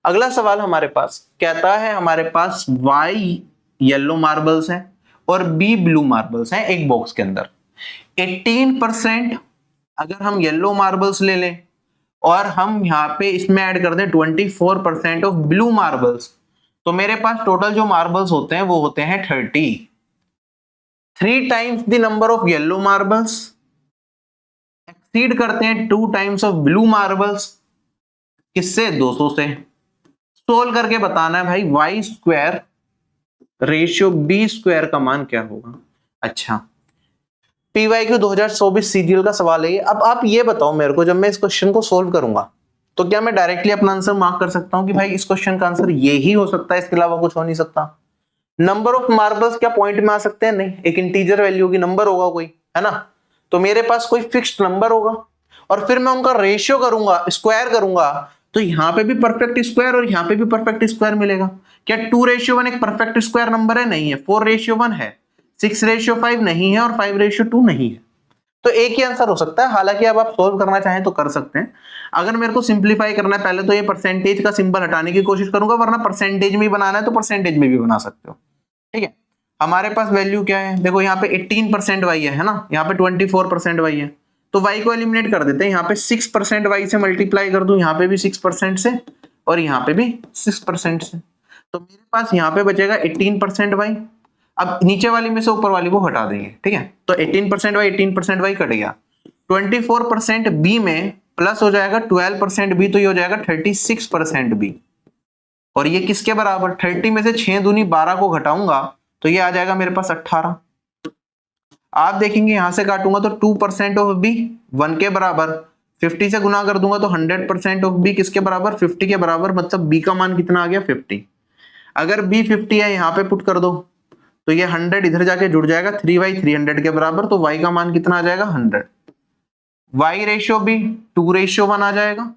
[SPEAKER 1] अगला सवाल हमारे पास कहता है हमारे पास Y येलो मार्बल्स हैं और B ब्लू मार्बल्स हैं एक बॉक्स के अंदर। 18% अगर हम येलो मार्बल्स ले लें और हम यहाँ पे इसमें ऐड कर दें 24% ऑफ ब्लू मार्बल्स, तो मेरे पास टोटल जो मार्बल्स होते हैं वो होते हैं 30। 3 times the number of yellow marbles exceed करते हैं 2 टाइम्स ऑफ ब्लू मार्बल्स, किससे 200 से। सोल्व करके बताना है भाई Y square ratio B square का मान क्या होगा। अच्छा, PYQ 2024 सीजीएल का सवाल है। अब आप ये बताओ मेरे को, जब मैं इस क्वेश्चन को सोल्व करूंगा तो क्या मैं डायरेक्टली अपना आंसर मार्क कर सकता हूं कि भाई इस क्वेश्चन का आंसर ये ही हो सकता है, इसके अलावा कुछ हो नहीं सकता। नंबर ऑफ मार्बल्स क्या पॉइंट में आ सकते हैं? नहीं, एक इंटीजर वैल्यू की नंबर होगा कोई, है ना। तो मेरे पास कोई फिक्स्ड नंबर होगा और फिर मैं उनका रेशियो करूंगा, स्क्वायर करूंगा, तो यहाँ पे भी परफेक्ट स्क्वायर और यहाँ पे भी परफेक्ट स्क्वायर मिलेगा। क्या 2:1 एक परफेक्ट स्क्वायर नंबर है? नहीं है। 4:1 है, 6:5 नहीं है और 5:2 नहीं है। तो एक ही आंसर हो सकता है। हालांकि अब आप सोल्व करना चाहें तो कर सकते हैं। अगर मेरे को सिंप्लीफाई करना है पहले तो ये परसेंटेज का सिंबल हटाने की कोशिश करूंगा, वरना परसेंटेज में ही बनाना है तो परसेंटेज में भी बना सकते हो। ठीक है, हमारे पास वैल्यू क्या है? देखो यहाँ पे 18% वाई है ना, यहाँ पे 24% वाई है, तो y को एलिमिनेट कर देते हैं। यहाँ पे 6% y से मल्टीप्लाई कर दूं, यहाँ पे भी 6% से और यहाँ पे भी 6% से, तो मेरे पास यहाँ पे बचेगा 18% y। अब नीचे वाली में से ऊपर वाली को हटा देंगे, ठीक है। तो 18% y 18% y कट गया। 24% b में प्लस हो जाएगा 12% b, तो ये हो जाएगा 36% b। और ये किसके बराबर? 30 में से 6 दूनी 12 को घटाऊंगा तो ये आ जाएगा मेरे पास 18। आप देखेंगे यहां से काटूंगा तो 2% ऑफ बी 1 के बराबर, 50 से गुना कर दूंगा तो 100% ऑफ बी किसके बराबर? 50 के बराबर। मतलब बी का मान कितना आ गया? 50। अगर बी 50 है यहाँ पे पुट कर दो तो ये 100 इधर जाके जुड़ जाएगा 3/300 के बराबर, तो y का मान कितना आ जाएगा? 100। y रेशियो बी 2:1 आ जाएगा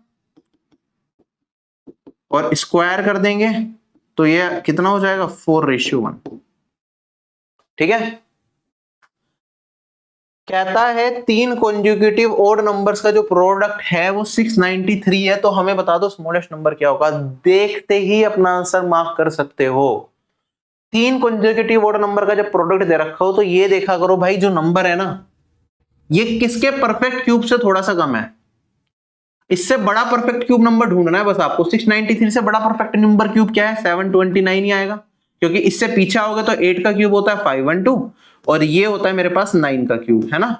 [SPEAKER 1] और स्क्वायर कर देंगे तो ये कितना हो जाएगा? 4:1। ठीक है, कहता है 3 कॉन्जिक्यूटिव ओड नंबर्स का जो प्रोडक्ट है वो 693 है, तो हमें बता दो स्मॉलेस्ट नंबर क्या होगा। देखते ही अपना आंसर मार्क कर सकते हो। 3 कॉन्जिक्यूटिव ओड नंबर का जब प्रोडक्ट दे रखा हो तो ये देखा करो भाई, जो नंबर है ना ये किसके परफेक्ट क्यूब से थोड़ा सा कम है। इससे बड़ा परफेक्ट क्यूब नंबर ढूंढना है बस आपको। 693 से बड़ा परफेक्ट नंबर क्यूब क्या है? 729 ही आएगा, क्योंकि इससे पीछे आओगे तो 8 का क्यूब होता है 512 और ये होता है मेरे पास 9 का क्यूब, है ना।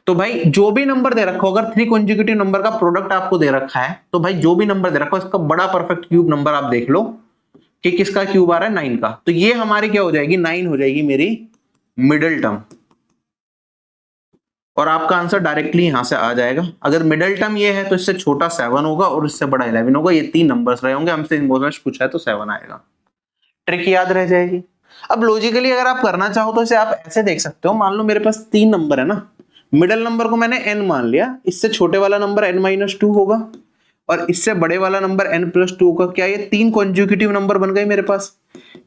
[SPEAKER 1] तो भाई जो भी नंबर दे रखा हो, अगर 3 कॉन्जिक्यूटिव नंबर का प्रोडक्ट आपको दे रखा है तो भाई जो भी नंबर दे रखा हो इसका बड़ा परफेक्ट क्यूब नंबर आप देख लो कि किसका क्यूब आ रहा है? 9 का। तो ये हमारी क्या हो जाएगी? 9 हो जाएगी मेरी मिडिल टर्म, और आपका आंसर डायरेक्टली यहां से आ जाएगा। अगर मिडिल टर्म ये है तो इससे छोटा 7 होगा और इससे बड़ा 11 होगा। ये 3 नंबर्स रहे होंगे, हमसे मोस्ट पूछा है तो 7 आएगा। ट्रिक याद रह जाएगी। अब लॉजिकली अगर आप करना चाहो तो इसे आप ऐसे देख सकते हो। मान लो मेरे पास 3 नंबर है ना, मिडिल नंबर को मैंने n मान लिया, इससे छोटे वाला नंबर n-2 होगा और इससे बड़े वाला नंबर n+2 होगा। क्या ये 3 कॉन्जिक्यूटिव नंबर बन गए मेरे पास?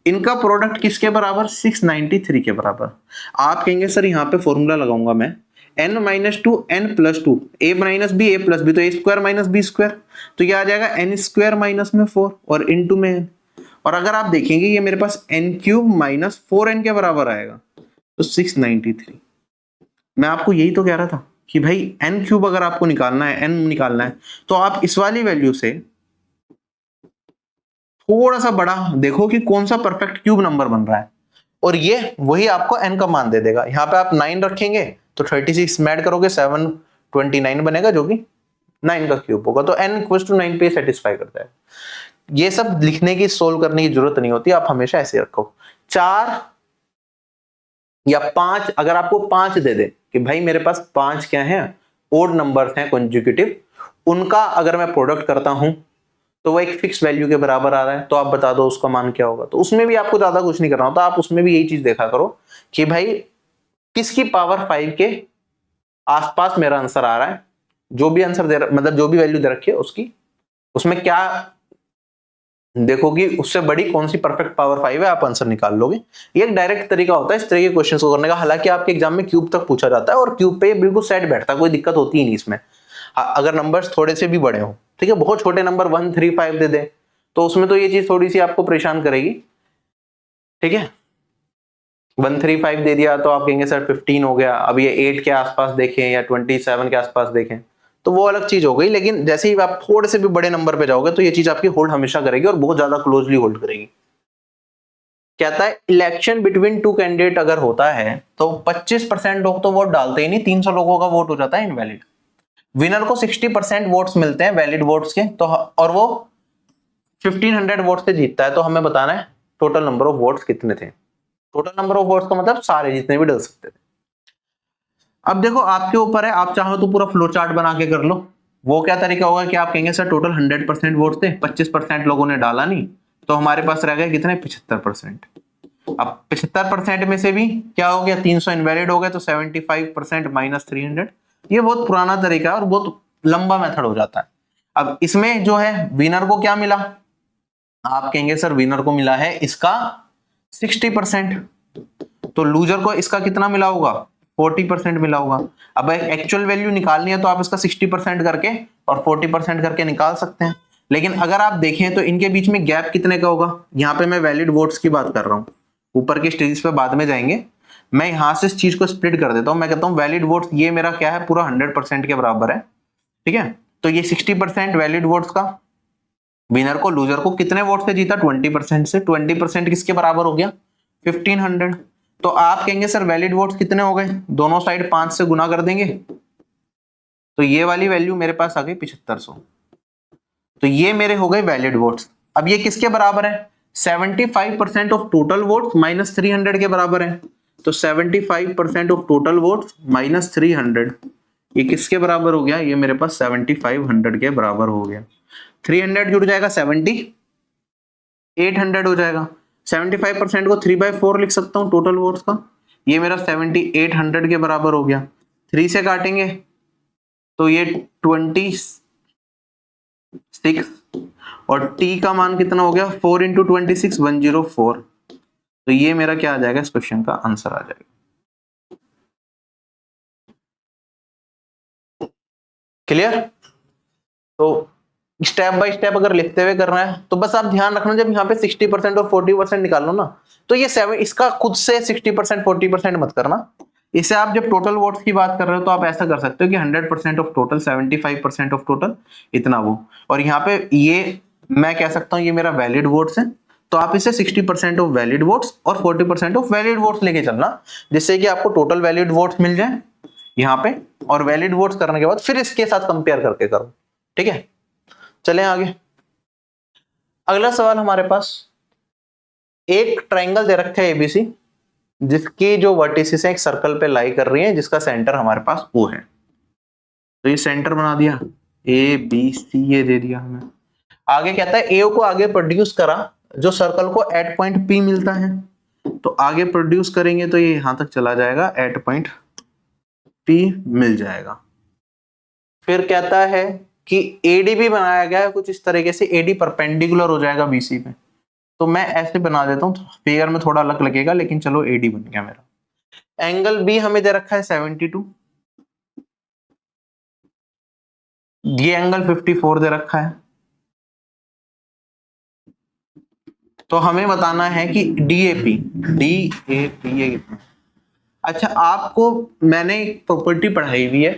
[SPEAKER 1] इनका प्रोडक्ट किसके बराबर? 693 के बराबर। आप कहेंगे सर यहाँ पे फॉर्मूला लगाऊंगा मैं, n-2 n+2 a minus B a plus B, तो a square minus B square, तो ये आ जाएगा n स्क्वायर माइनस में 4 और इनटू में n। और अगर आप देखेंगे ये मेरे पास n³ माइनस 4n के बराबर आएगा, तो 693। मैं आपको यही तो कह रहा था कि भाई n³ अगर आपको निकालना है, n निकालना है, तो आप इस वाली वैल्यू से थोड़ा सा बड़ा देखो कि कौन सा परफेक्ट क्यूब नंबर बन रहा है, और ये वही आपको n का मान दे देगा। यहाँ पे आप 9 रखेंगे तो 36 में ऐड करोगे 729 बनेगा, जो कि 9 का क्यूब होगा। तो n इक्वल्स टू 9 पे सेटिस्फाई करता है। ये सब लिखने की, सोल्व करने की जरूरत नहीं होती, आप हमेशा ऐसे रखो। 4 या 5, अगर आपको 5 दे दे कि भाई मेरे पास 5 क्या है? ओड नंबर्स हैं कॉन्जिक्यूटिव, उनका अगर मैं प्रोडक्ट करता हूं तो वो एक फिक्स वैल्यू के बराबर आ रहा है, तो आप बता दो उसका मान क्या होगा। तो उसमें भी आपको ज्यादा कुछ नहीं करना होता, आप उसमें भी यही चीज देखा करो कि भाई किसकी पावर 5 के आसपास मेरा आंसर आ रहा है। जो भी आंसर दे, मतलब जो भी वैल्यू दे रखी है उसकी, उसमें क्या देखो कि उससे बड़ी कौन सी परफेक्ट पावर 5 है, आप आंसर निकाल लोगे। ये एक डायरेक्ट तरीका होता है इस तरह के क्वेश्चन को करने का। हालांकि आपके एग्जाम में क्यूब तक पूछा जाता है और क्यूब पे बिल्कुल सेट बैठता है, कोई दिक्कत होती ही नहीं इसमें। अगर नंबर्स थोड़े से भी बड़े हो, ठीक है, बहुत छोटे नंबर 1, 3, 5 दे दे तो उसमें तो ये चीज थोड़ी सी आपको परेशान करेगी, ठीक है। 1, 3, 5 दे दिया तो आप कहेंगे सर 15 हो गया। अब ये 8 के आसपास देखें या 27 के आसपास देखें तो वो अलग चीज हो गई। लेकिन जैसे ही आप थोड़े से भी बड़े नंबर पे जाओगे तो ये चीज आपकी होल्ड हमेशा करेगी और बहुत ज्यादा क्लोजली होल्ड करेगी। कहता है इलेक्शन बिटवीन टू कैंडिडेट अगर होता है तो 25% लोग तो वोट डालते ही नहीं, 300 लोगों का वोट हो जाता है इनवैलिड। विनर को 60% वोट्स मिलते हैं वैलिड वोट्स के, तो और वो 1500 वोट से जीतता है। तो हमें बताना है टोटल नंबर ऑफ वोट्स कितने थे। टोटल नंबर ऑफ वोट्स का मतलब सारे जितने भी डल सकते थे। अब देखो आपके ऊपर है, आप चाहो तो पूरा फ्लो चार्ट बना के कर लो। वो क्या तरीका होगा कि आप कहेंगे सर टोटल 100% वोट थे, 25% लोगों ने डाला नहीं, तो हमारे पास रह गए कितने, 75%। अब 75% में से भी क्या हो गया, 300 इनवैलिड हो गए, तो 75% माइनस 300। ये बहुत पुराना तरीका है और बहुत लंबा मेथड हो जाता है। अब इसमें जो है विनर को क्या मिला, आप कहेंगे सर विनर को मिला है इसका 60%, तो लूजर को इसका कितना मिला होगा, 40% मिला होगा। अब एक्चुअल वैल्यू निकालनी है तो आप इसका 60% करके और 40% करके निकाल सकते हैं। लेकिन अगर आप देखें तो इनके बीच में गैप कितने का होगा, यहाँ पे मैं वैलिड वोट्स की बात कर रहा हूँ, ऊपर के स्टेज पे बाद में जाएंगे। मैं यहां से इस चीज को स्प्लिट कर देता हूं, मैं कहता हूं वैलिड वोट्स ये मेरा क्या है, पूरा 100% के बराबर है, ठीक है। तो ये 60% वैलिड वोट्स का विनर को लूजर को कितने वोट से जीता, 20% से। 20% किसके बराबर हो गया, 1500। तो आप कहेंगे सर वैलिड वोट्स कितने हो गए, दोनों साइड 5 से गुना कर देंगे तो ये वाली वैल्यू मेरे पास आ गई 7500। तो ये मेरे हो गए वैलिड वोट्स। अब ये किसके बराबर है, 75% ऑफ टोटल वोट्स माइनस 300 के बराबर है। तो 75% ऑफ टोटल वोट्स माइनस 300 ये किसके बराबर हो गया, ये मेरे पास 7500 के बराबर हो गया। 300 जुड़ जाएगा 70, 800 हो जाएगा। 75% को 3/4 लिख सकता हूं टोटल वोट्स का, ये मेरा 7800 के बराबर हो गया। 3 से काटेंगे तो ये 26 और t का मान कितना हो गया, 4 इंटू 26 104। तो ये मेरा क्या आ जाएगा, इस क्वेश्चन का आंसर आ जाएगा। क्लियर। तो स्टेप बाय स्टेप अगर लिखते हुए करना है तो बस आप ध्यान रखना, जब यहाँ पे 60% और 40% निकाल लो ना तो ये इसका खुद से 60% 40% मत करना। इसे आप जब टोटल वोट्स की बात कर रहे हो तो आप ऐसा कर सकते हो कि 100% ऑफ टोटल, 75% ऑफ टोटल, इतना वो। और यहाँ पे ये मैं कह सकता हूँ ये मेरा वैलिड वोट्स है, तो आप इसे 60% ऑफ वैलिड वोट्स और 40% ऑफ वैलिड वोट्स लेके चलना, जिससे कि आपको टोटल वैलिड वोट्स मिल जाए यहाँ पे। और वैलिड वोट्स करने के बाद फिर इसके साथ कंपेयर करके करो, ठीक है। चलें आगे। अगला सवाल हमारे पास, एक ट्रायंगल दे रखा है एबीसी, जिसकी जो वर्टिसेस है एक सर्कल पे लाई कर रही है, जिसका सेंटर हमारे पास ओ है। तो ये सेंटर बना दिया, ए बी सी ये दे दिया हमें। आगे कहता है एओ को आगे प्रोड्यूस करा, जो सर्कल को एट पॉइंट पी मिलता है। तो आगे प्रोड्यूस करेंगे तो ये यहां तक चला जाएगा, एट पॉइंट पी मिल जाएगा। फिर कहता है कि एडी भी बनाया गया है कुछ इस तरीके से, एडी परपेंडिकुलर हो जाएगा बीसी पे। तो मैं ऐसे बना देता हूँ, फिगर में थोड़ा अलग लगेगा लेकिन चलो एडी बन गया मेरा। एंगल बी हमें दे रखा है 72, ये एंगल 54 दे रखा है। तो हमें बताना है कि डीएपी ये कितना। अच्छा, आपको मैंने एक प्रॉपर्टी पढ़ाई हुई है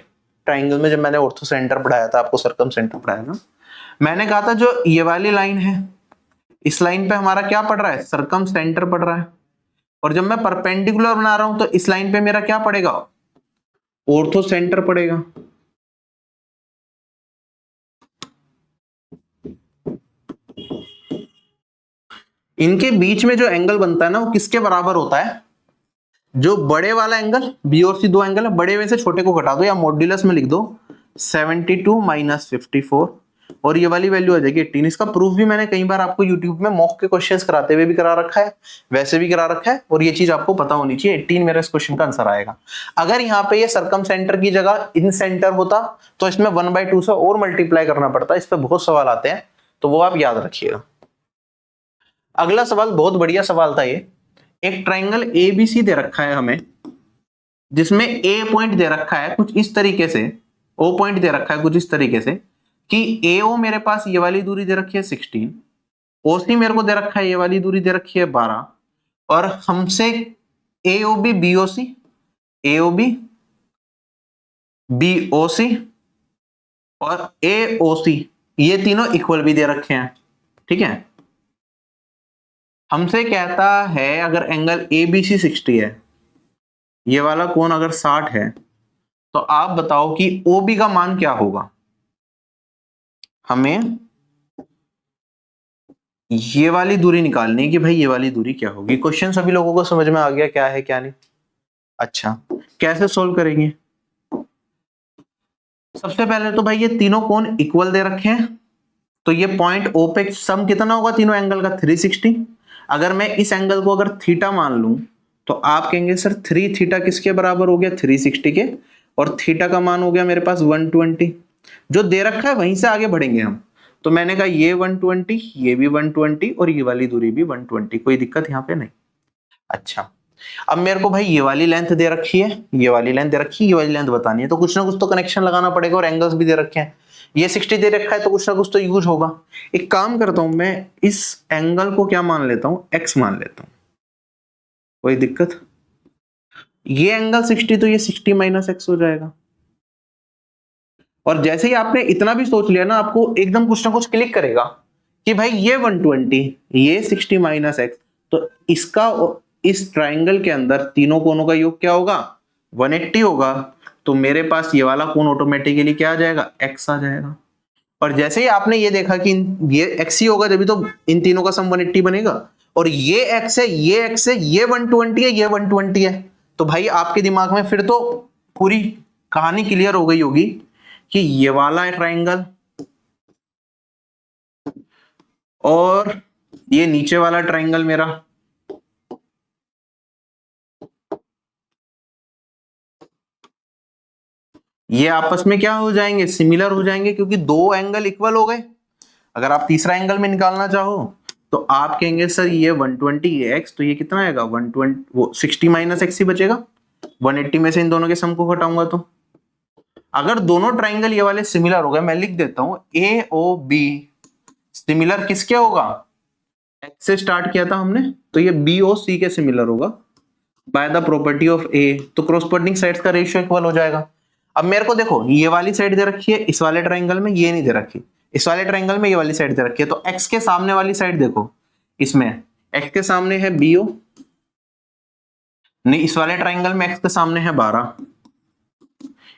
[SPEAKER 1] ट्राइंगल में, जब मैंने ऑर्थो सेंटर पढ़ाया था, आपको सर्कम सेंटर पढ़ाया था, मैंने कहा था जो ये वाली लाइन है, इस लाइन पे हमारा क्या पड़ रहा है, सर्कम सेंटर पड़ रहा है। और जब मैं परपेंडिकुलर बना रहा हूं तो इस लाइन पे मेरा क्या पड़ेगा, ऑर्थो सेंटर पड़ेगा। इनके बीच में जो एंगल बनता है ना, वो किसके बराबर होता है, जो बड़े वाला एंगल, बी और सी दो एंगल है, बड़े में से छोटे को घटा दो या मॉड्यूलस में लिख दो 72 माइनस 54 और ये वाली वैल्यू आ जाएगी 18। इसका प्रूफ भी मैंने कई बार आपको यूट्यूब में मॉक के क्वेश्चंस कराते हुए भी करा रखा है, वैसे भी करा रखा है, और ये चीज आपको पता होनी चाहिए। 18 मेरा इस क्वेश्चन का आंसर आएगा। अगर यहाँ पे ये सर्कम सेंटर की जगह इन सेंटर होता तो इसमें 1/2 से और मल्टीप्लाई करना पड़ता, इस पर बहुत सवाल आते हैं, तो वो आप याद रखिएगा। अगला सवाल बहुत बढ़िया सवाल था ये। एक ट्राइंगल एबीसी दे रखा है हमें, जिसमें ए पॉइंट दे रखा है कुछ इस तरीके से, ओ पॉइंट दे रखा है कुछ इस तरीके से कि एओ मेरे पास ये वाली दूरी दे रखी है 16, ओसी मेरे को दे रखा है ये वाली दूरी दे रखी है 12, और हमसे एओबी बीओसी, एओबी बीओसी और एओसी ये तीनों इक्वल भी दे रखे हैं। ठीक है, हमसे कहता है अगर एंगल एबीसी 60 है, ये वाला कोण अगर 60 है, तो आप बताओ कि ओबी का मान क्या होगा। हमें ये वाली दूरी निकालनी है कि भाई ये वाली दूरी क्या होगी। क्वेश्चन सभी लोगों को समझ में आ गया क्या है क्या नहीं। अच्छा, कैसे सोल्व करेंगे? सबसे पहले तो भाई ये तीनों कोण इक्वल दे रखे हैं, तो ये पॉइंट ओ पे सम कितना होगा तीनों एंगल का? 360। अगर मैं इस एंगल को अगर थीटा मान लूं तो आप कहेंगे सर 3 थीटा किसके बराबर हो गया? 360 के, और थीटा का मान हो गया मेरे पास 120। जो दे रखा है वहीं से आगे बढ़ेंगे हम। तो मैंने कहा ये 120, ये भी 120 और ये वाली दूरी भी 120, कोई दिक्कत यहाँ पे नहीं। अच्छा, अब मेरे को भाई ये वाली लेंथ दे रखी है, ये वाली लेंथ दे रखी है, ये वाली लेंथ बतानी है, तो कुछ ना कुछ तो कनेक्शन लगाना पड़ेगा, और एंगल्स भी दे रखे हैं। ये 60 दे रखा है तो कुछ ना कुछ तो यूज होगा। एक काम करता हूं, मैं इस एंगल को क्या मान लेता हूं? x मान लेता हूं, कोई दिक्कत? ये एंगल 60 तो ये 60 माइनस एक्स हो जाएगा। और जैसे ही आपने इतना भी सोच लिया ना, आपको एकदम कुछ ना कुछ क्लिक करेगा कि भाई ये 120, ये 60 माइनस एक्स, तो इसका इस ट्राइंगल के अंदर तीनों कोणों का योग क्या होगा? 180 होगा। तो मेरे पास ये वाला कोण ऑटोमेटिकली क्या आ जाएगा? x आ जाएगा। और जैसे ही आपने ये देखा कि ये x ही होगा, जब तो इन तीनों का सम 180 बनेगा, और ये x है, ये x है, ये 120 है, ये 120 है, तो भाई आपके दिमाग में फिर तो पूरी कहानी क्लियर हो गई होगी कि ये वाला ट्राइंगल और ये नीचे वाला ट्राइंगल मेरा, ये आपस में क्या हो जाएंगे? सिमिलर हो जाएंगे, क्योंकि दो एंगल इक्वल हो गए। अगर आप तीसरा एंगल में निकालना चाहो तो आप कहेंगे सर ये 120 ये x, तो ये कितना आएगा? 120, वो 60 माइनस एक्स ही बचेगा। 180 में से इन दोनों के सम को घटाऊंगा तो अगर दोनों ट्राइंगल ये वाले सिमिलर हो गए, मैं लिख देता हूं ए ओ बी सिमिलर किसके होगा? x से स्टार्ट किया था हमने, तो ये बी ओ सी के सिमिलर होगा बाय द प्रॉपर्टी ऑफ ए। तो क्रॉसपोर्टिंग साइड्स का रेशियो इक्वल हो जाएगा। अब मेरे को देखो ये वाली साइड दे रखी है, इस वाले ट्राइंगल में ये नहीं दे रखी, इस वाले ट्राइंगल में ये वाली साइड दे रखी है, तो x के सामने वाली साइड देखो, इसमें x के सामने है BO, नहीं इस वाले ट्राइंगल में x के सामने है 12,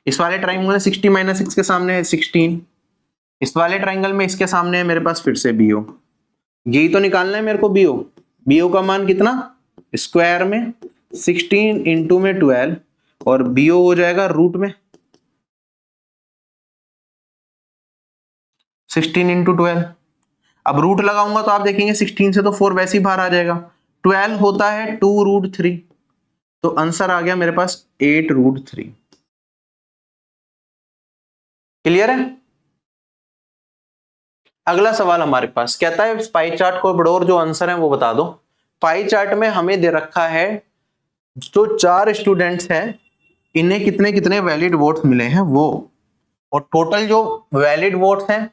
[SPEAKER 1] इस वाले ट्राइंगल में 60 माइनस x के सामने है 16, इस वाले ट्राइंगल में इसके सामने है मेरे पास फिर से BO। यही तो निकालना है मेरे को BO। BO का मान कितना? स्क्वायर में 16 इंटू में 12, और BO हो जाएगा रूट में 16 इंटू 12। अब रूट लगाऊंगा तो आप देखेंगे 16 से तो 4 वैसे ही बाहर आ जाएगा। 12 होता है 2√3, तो आंसर आ गया मेरे पास 8√3। क्लियर है? अगला सवाल हमारे पास कहता है पाई चार्ट को पढ़ो और जो आंसर है वो बता दो। पाई चार्ट में हमें दे रखा है जो 4 स्टूडेंट्स हैं इन्हें कितने कितने वैलिड वोट्स मिले हैं वो, और टोटल जो वैलिड वोट्स हैं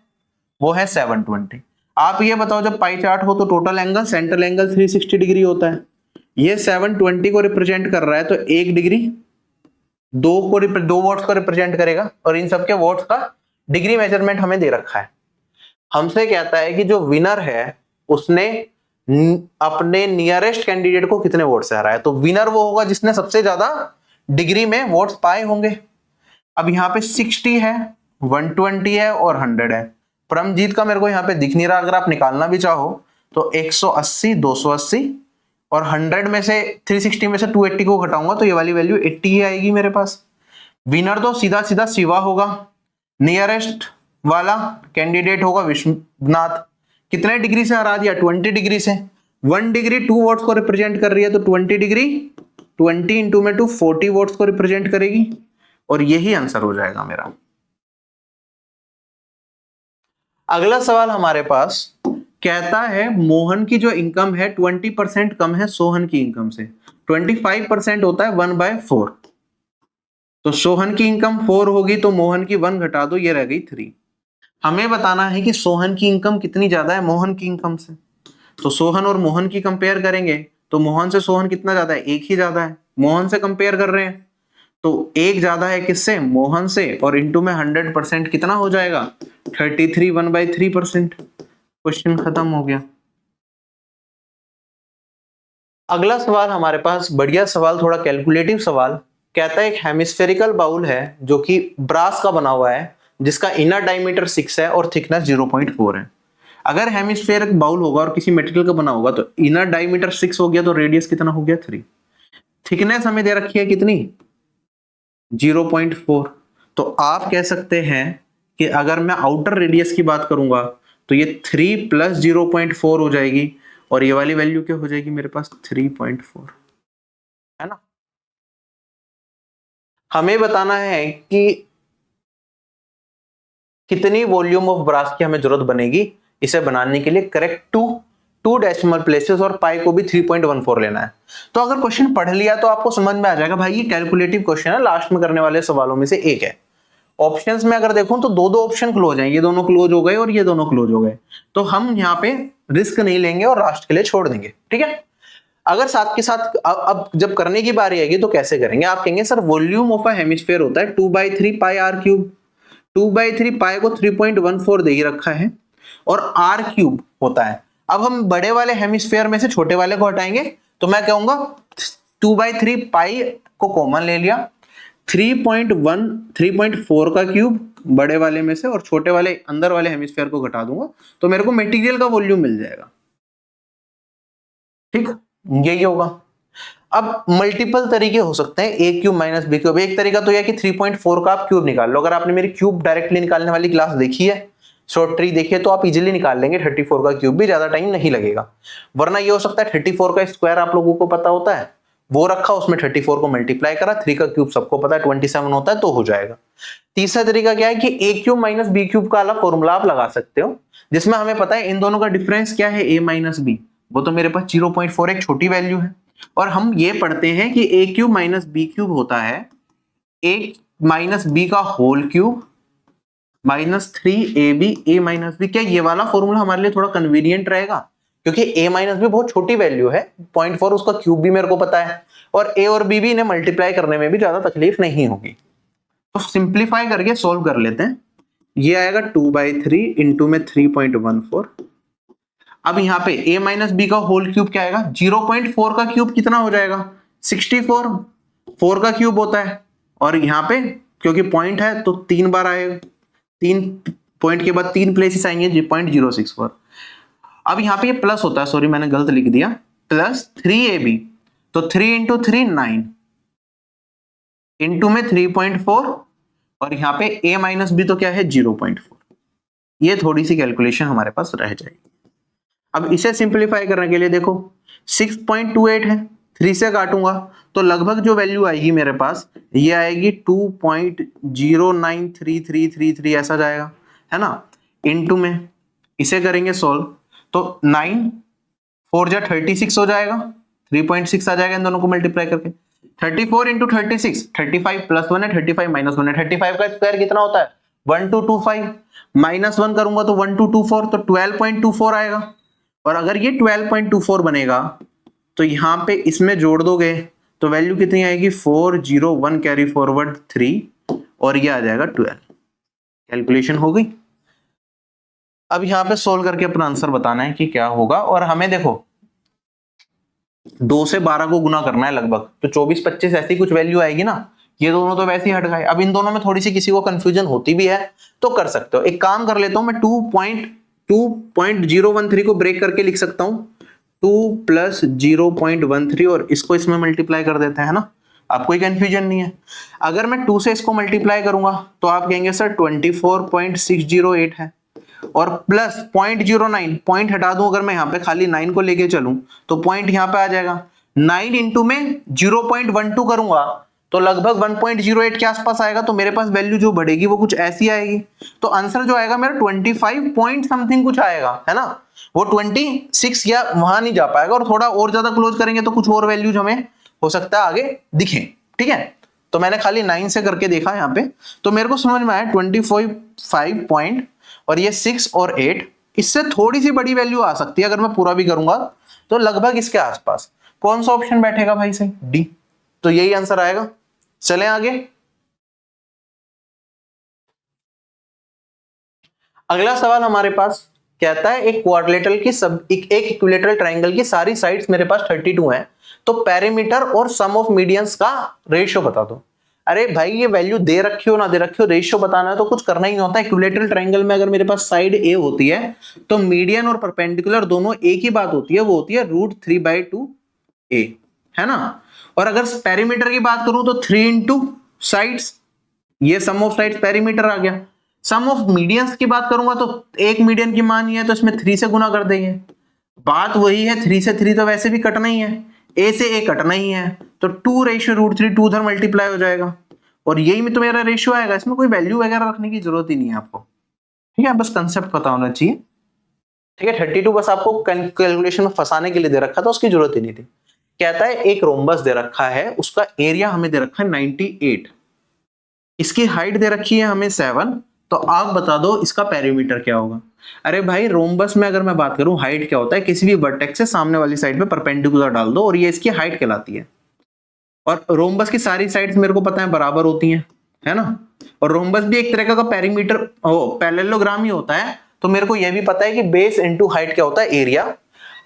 [SPEAKER 1] वो है 720। आप ये बताओ जब पाई चार्ट हो तो total angle, central angle 360 degree होता है, ये 720 को रिप्रेजेंट कर रहा है, तो 1 डिग्री 2 वोट्स को रिप्रेजेंट करेगा, और इन सबके वोट्स का डिग्री मेजरमेंट हमें दे रखा है। हमसे कहता है कि जो विनर है उसने अपने नियरेस्ट कैंडिडेट को कितने वोट से हराया, तो विनर वो होगा जिसने सबसे ज्यादा डिग्री में वोट्स पाए होंगे। अब यहाँ पे 60 है, 120 है और 100 है। परमजीत का मेरे को यहाँ पे दिख नहीं रहा, अगर आप निकालना भी चाहो तो 180, 280 और 100 में से 360 में से 280 को घटाऊंगा तो ये वाली वैल्यू 80 ही आएगी मेरे पास। विनर तो सीधा सीधा शिवा होगा, नियरेस्ट वाला कैंडिडेट होगा विश्वनाथ। कितने डिग्री से हरा दिया? 20 डिग्री से। 1 डिग्री 2 वोट्स को रिप्रेजेंट कर रही है, तो 20 डिग्री 20 इंटू में 2 40 वोट्स को रिप्रेजेंट करेगी, और यही आंसर हो जाएगा मेरा। अगला सवाल हमारे पास कहता है मोहन की जो इनकम है 20% कम है सोहन की इनकम से। 25% होता है 1/4। तो सोहन की इनकम 4 होगी तो मोहन की 1 घटा दो, ये रह गई 3। हमें बताना है कि सोहन की इनकम कितनी ज्यादा है मोहन की इनकम से। तो सोहन और मोहन की कंपेयर करेंगे तो मोहन से सोहन कितना ज्यादा है, एक ही ज्यादा है। मोहन से कंपेयर कर रहे हैं तो एक ज्यादा है किससे, मोहन से, और इंटू में 100% कितना हो जाएगा 33, 1/3%। क्वेश्चन खत्म हो गया। अगला सवाल हमारे पास बढ़िया सवाल, थोड़ा कैलकुलेटिव सवाल। कहता है एक हेमिस्फेरिकल बाउल है जो कि ब्रास का बना हुआ है, जिसका इनर डायमीटर 6 है और थिकनेस 0.4 है। अगर हेमिस्फेरिक बाउल होगा और किसी मेटेरियल का बना होगा तो इनर डायमीटर 6 हो गया तो रेडियस कितना हो गया 3। थिकनेस हमें दे रखी है कितनी 0.4। तो आप कह सकते हैं कि अगर मैं आउटर रेडियस की बात करूंगा तो ये 3 + 0.4 हो जाएगी और ये वाली वैल्यू क्या हो जाएगी मेरे पास 3.4, है ना। हमें बताना है कि कितनी वॉल्यूम ऑफ ब्रास की हमें जरूरत बनेगी इसे बनाने के लिए। करेक्ट टू डेसिमल प्लेसेस और पाई को भी 3.14 लेना है। तो अगर क्वेश्चन पढ़ लिया तो आपको समझ में आ जाएगा भाई ये कैलकुलेटिव क्वेश्चन है, लास्ट में करने वाले सवालों में से एक है। ऑप्शंस में अगर देखूं तो दो ऑप्शन क्लोज हैं, ये दोनों क्लोज हो गए और ये दोनों क्लोज हो गए। तो हम यहाँ पे रिस्क नहीं लेंगे और लास्ट के लिए छोड़ देंगे, ठीक है। अगर साथ के साथ अब जब करने की बारी आएगी तो कैसे करेंगे, आप कहेंगे sir volume of a hemisphere होता है 2/3 पाई आर क्यूब। 2/3 पाई को 3.14 दे ही रखा है और आर क्यूब होता है। अब हम बड़े वाले हेमिस्फीयर में से छोटे वाले को हटाएंगे तो मैं कहूंगा 2/3 पाई को कॉमन ले लिया, 3.4 का क्यूब बड़े वाले में से और छोटे वाले अंदर वाले हेमिस्फीयर को घटा दूंगा तो मेरे को मटेरियल का वॉल्यूम मिल जाएगा, ठीक, यही होगा। अब मल्टीपल तरीके हो सकते हैं ए क्यूब माइनस बी क्यूब। एक तरीका तो यह कि 3.4 का आप क्यूब निकाल लो। अगर आपने मेरी क्यूब डायरेक्टली निकालने वाली क्लास देखी है, शॉर्ट ट्री देखिए, तो आप इजीली निकाल लेंगे 34 का क्यूब भी, ज्यादा टाइम नहीं लगेगा। वरना ये हो सकता है 34 का स्क्वायर आप लोगों को पता होता है, वो रखा उसमें 34 को मल्टीप्लाई करा, 3 का क्यूब सबको पता है 27 होता है तो हो जाएगा। तीसरा तरीका क्या है कि A cube minus B cube का अलग फॉर्मूला आप लगा सकते हो, जिसमें हमें पता है इन दोनों का डिफरेंस क्या है, ए माइनस बी। वो तो मेरे पास 0.4 एक छोटी वैल्यू है और हम ये पढ़ते हैं कि A cube minus B cube होता है ए माइनस बी का whole cube -3ab a minus B. क्या ये वाला फॉर्मूला हमारे लिए थोड़ा कन्वीनियंट रहेगा, क्योंकि a माइनस बी बहुत छोटी वैल्यू है 0.4, उसका क्यूब भी मेरे को पता है और a और b भी इन्हें मल्टीप्लाई करने में भी ज्यादा तकलीफ नहीं होगी। तो सिंप्लीफाई करके सोल्व कर लेते हैं। ये आएगा 2/3 इंटू में 3.14। अब यहाँ पे a माइनस बी का होल क्यूब क्या आएगा, 0.4 का क्यूब कितना हो जाएगा 64, 4 का क्यूब होता है और यहाँ पे क्योंकि पॉइंट है तो 3 बार आएगा, 3 पॉइंट के बाद 3 प्लेसेस आएंगे 0.064। अब यहाँ पे ये प्लस होता है, सॉरी मैंने गलत लिख दिया, प्लस 3ab, तो 3 इंटू 3 9 इंटू में 3.4 और यहाँ पे a माइनस बी तो क्या है 0.4। ये थोड़ी सी कैलकुलेशन हमारे पास रह जाएगी। अब इसे सिंप्लीफाई करने के लिए देखो 6.28 है, 3 से काटूंगा तो लगभग जो वैल्यू आएगी मेरे पास ये आएगी 2.093333 ऐसा जाएगा, है ना। इनटू में इसे करेंगे सॉल्व तो 9 4 जा 36 हो जाएगा, 3.6 आ जाएगा इन दोनों को मल्टीप्लाई करके। 34 इंटू 36, 35 प्लस 1 है, 35 माइनस 1 है। 35 का स्क्वायर कितना होता है 1225, माइनस 1 करूंगा तो 1224, तो 12.24 आएगा। और अगर ये 12.24 बनेगा तो यहां पे इसमें जोड़ दोगे तो वैल्यू कितनी आएगी 401 कैरी फॉरवर्ड 3 और ये आ जाएगा 12। कैलकुलेशन हो गई। अब यहां पे सोल्व करके अपना आंसर बताना है कि क्या होगा। और हमें देखो 2 से 12 को गुना करना है लगभग, तो 24-25 ऐसी कुछ वैल्यू आएगी ना। ये दोनों तो वैसे ही हट गए। अब इन दोनों में थोड़ी सी किसी को कंफ्यूजन होती भी है तो कर सकते हो। एक काम कर लेता हूं मैं 2.013 को ब्रेक करके लिख सकता हूं 2 + 0.13 और इसको इसमें मल्टीप्लाई कर देते हैं ना, आप कोई कंफ्यूजन नहीं है। अगर मैं 2 से इसको मल्टीप्लाई करूंगा तो आप कहेंगे सर 24.608 है और प्लस 0.09 पॉइंट हटा दूं, अगर मैं यहाँ पे खाली 9 को लेके चलूं तो पॉइंट यहाँ पे आ जाएगा। 9 इंटू में 0.12 करूंगा तो लगभग 1.08 के आसपास आएगा, तो मेरे पास वैल्यू जो बढ़ेगी वो कुछ ऐसी आएगी। तो आंसर जो आएगा मेरा 25 पॉइंट समथिंग कुछ आएगा, है ना। वो 26 या वहां नहीं जा पाएगा, और थोड़ा और ज्यादा क्लोज करेंगे तो कुछ और वैल्यूज हमें हो सकता है आगे दिखें। ठीक है, तो मैंने खाली 9 से करके देखा यहाँ पे, तो मेरे को समझ में आया 25 पॉइंट, और ये 6 और 8, इससे थोड़ी सी बड़ी वैल्यू आ सकती है अगर मैं पूरा भी करूंगा, तो लगभग इसके आसपास। कौन सा ऑप्शन बैठेगा भाई सही? डी। तो यही आंसर आएगा। चलें आगे। अगला सवाल हमारे पास कहता है एक क्वाड्रिलेटरल की एक इक्विलेटरल ट्रायंगल की सारी साइड्स मेरे पास 32 हैं, तो पेरीमीटर और सम ऑफ मीडियंस का रेशियो बता दो। अरे भाई ये वैल्यू दे रखी हो ना दे रखी हो, रेशियो बताना है तो कुछ करना ही नहीं होता। इक्विलेटरल ट्रायंगल में अगर मेरे पास साइड ए होती है तो मीडियन और परपेंडिकुलर दोनों एक ही बात होती है, वो होती है √3/2 ए, है ना। और अगर पेरीमीटर की बात करूं तो 3 इंटू साइड्स, ये सम ऑफ साइड्स पेरीमीटर आ गया। सम ऑफ मीडियंस की बात करूंगा तो एक मीडियन की मान ही है तो इसमें 3 से गुना कर देंगे। बात वही है, 3 से 3 तो वैसे भी कटना ही है, ए से ए कटना ही है, तो 2/√3 2 उधर मल्टीप्लाई हो जाएगा, और यही में तो मेरा रेशियो आएगा। इसमें कोई वैल्यू वगैरह रखने की जरूरत ही नहीं है आपको। ठीक है, बस कंसेप्ट पता होना चाहिए। ठीक है, 32 बस आपको कैलकुलेशन में फंसाने के लिए दे रखा था, उसकी जरूरत ही नहीं थी। कहता है एक रोम्बस दे रखा है, उसका एरिया हमें दे रखा है 98, इसकी हाइट दे रखी है हमें 7, तो आप बता दो इसका पेरीमीटर क्या होगा। अरे भाई रोम्बस में अगर मैं बात करूं हाइट क्या होता है, किसी भी वर्टेक्स से सामने वाली साइड पे परपेंडिकुलर डाल दो और ये इसकी हाइट कहलाती है। और रोम्बस की सारी साइड्स मेरे को पता है बराबर होती हैं, है ना। और रोम्बस भी एक तरह का पेरीमीटर पैरेललोग्राम ही होता है, तो मेरे को यह भी पता है कि बेस इनटू हाइट क्या होता है, एरिया।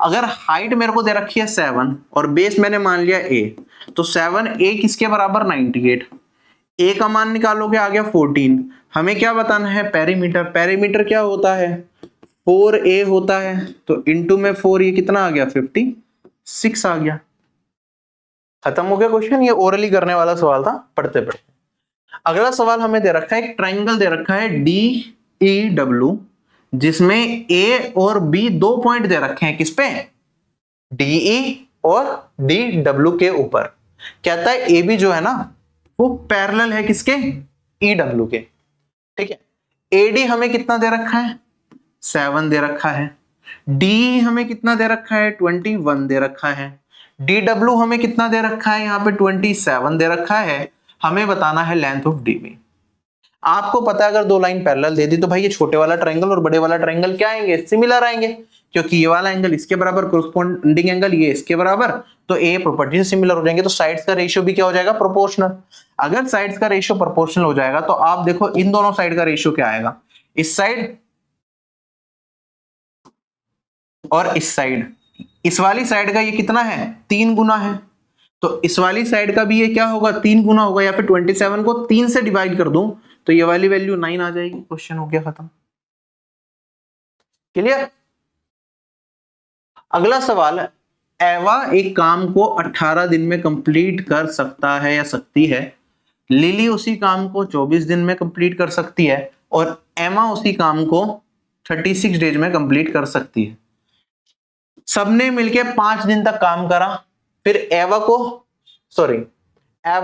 [SPEAKER 1] अगर हाइट मेरे को दे रखी है 7 और बेस मैंने मान लिया a, तो 7 a किसके बराबर 98, a का मान निकालोगे आ गया 14। हमें क्या बताना है, पेरीमीटर। पेरीमीटर क्या होता है, 4a होता है, तो इनटू में 4, ये कितना आ गया 56 आ गया। खत्म हो गया क्वेश्चन। ये ओरली करने वाला सवाल था पढ़ते पढ़ते। अगला सवाल हमें दे रखा है, एक ट्रायंगल दे रखा है DEW, जिसमें A और B 2 पॉइंट दे रखे हैं, किस पे, DE और DW के ऊपर। कहता है AB जो है ना वो पैरेलल है किसके, EW के। ठीक है, AD हमें कितना दे रखा है, 7 दे रखा है। DE हमें कितना दे रखा है, 21 दे रखा है। DW हमें कितना दे रखा है, यहाँ पे 27 दे रखा है। हमें बताना है लेंथ ऑफ DB। आपको पता है अगर दो लाइन पैरेलल दे दी तो भाई ये छोटे वाला ट्रायंगल और बड़े वाला ट्रायंगल क्या आएंगे, सिमिलर आएंगे, क्योंकि ये वाला एंगल इसके बराबर, कोरस्पोंडिंग एंगल ये इसके बराबर, तो ए प्रॉपर्टी से सिमिलर हो जाएंगे, तो साइड्स का रेशियो भी क्या हो जाएगा, प्रोपोर्शनल। अगर साइड्स का रेशियो प्रोपोर्शनल हो जाएगा तो आप देखो इन दोनों साइड का रेशियो क्या आएगा, इस साइड और इस साइड। इस वाली साइड का ये कितना है, 3 गुना है, तो इस वाली साइड का भी ये क्या होगा, 3 गुना होगा। या फिर 27 को 3 से डिवाइड कर दूं तो ये वाली वैल्यू 9 आ जाएगी। क्वेश्चन हो गया खत्म। क्लियर। अगला सवाल है, एवा एक काम को 18 दिन में कंप्लीट कर सकता है या सकती है, लिली उसी काम को 24 दिन में कंप्लीट कर सकती है, और एमा उसी काम को 36 डेज में कंप्लीट कर सकती है। सबने मिलके 5 दिन तक काम करा, फिर एवा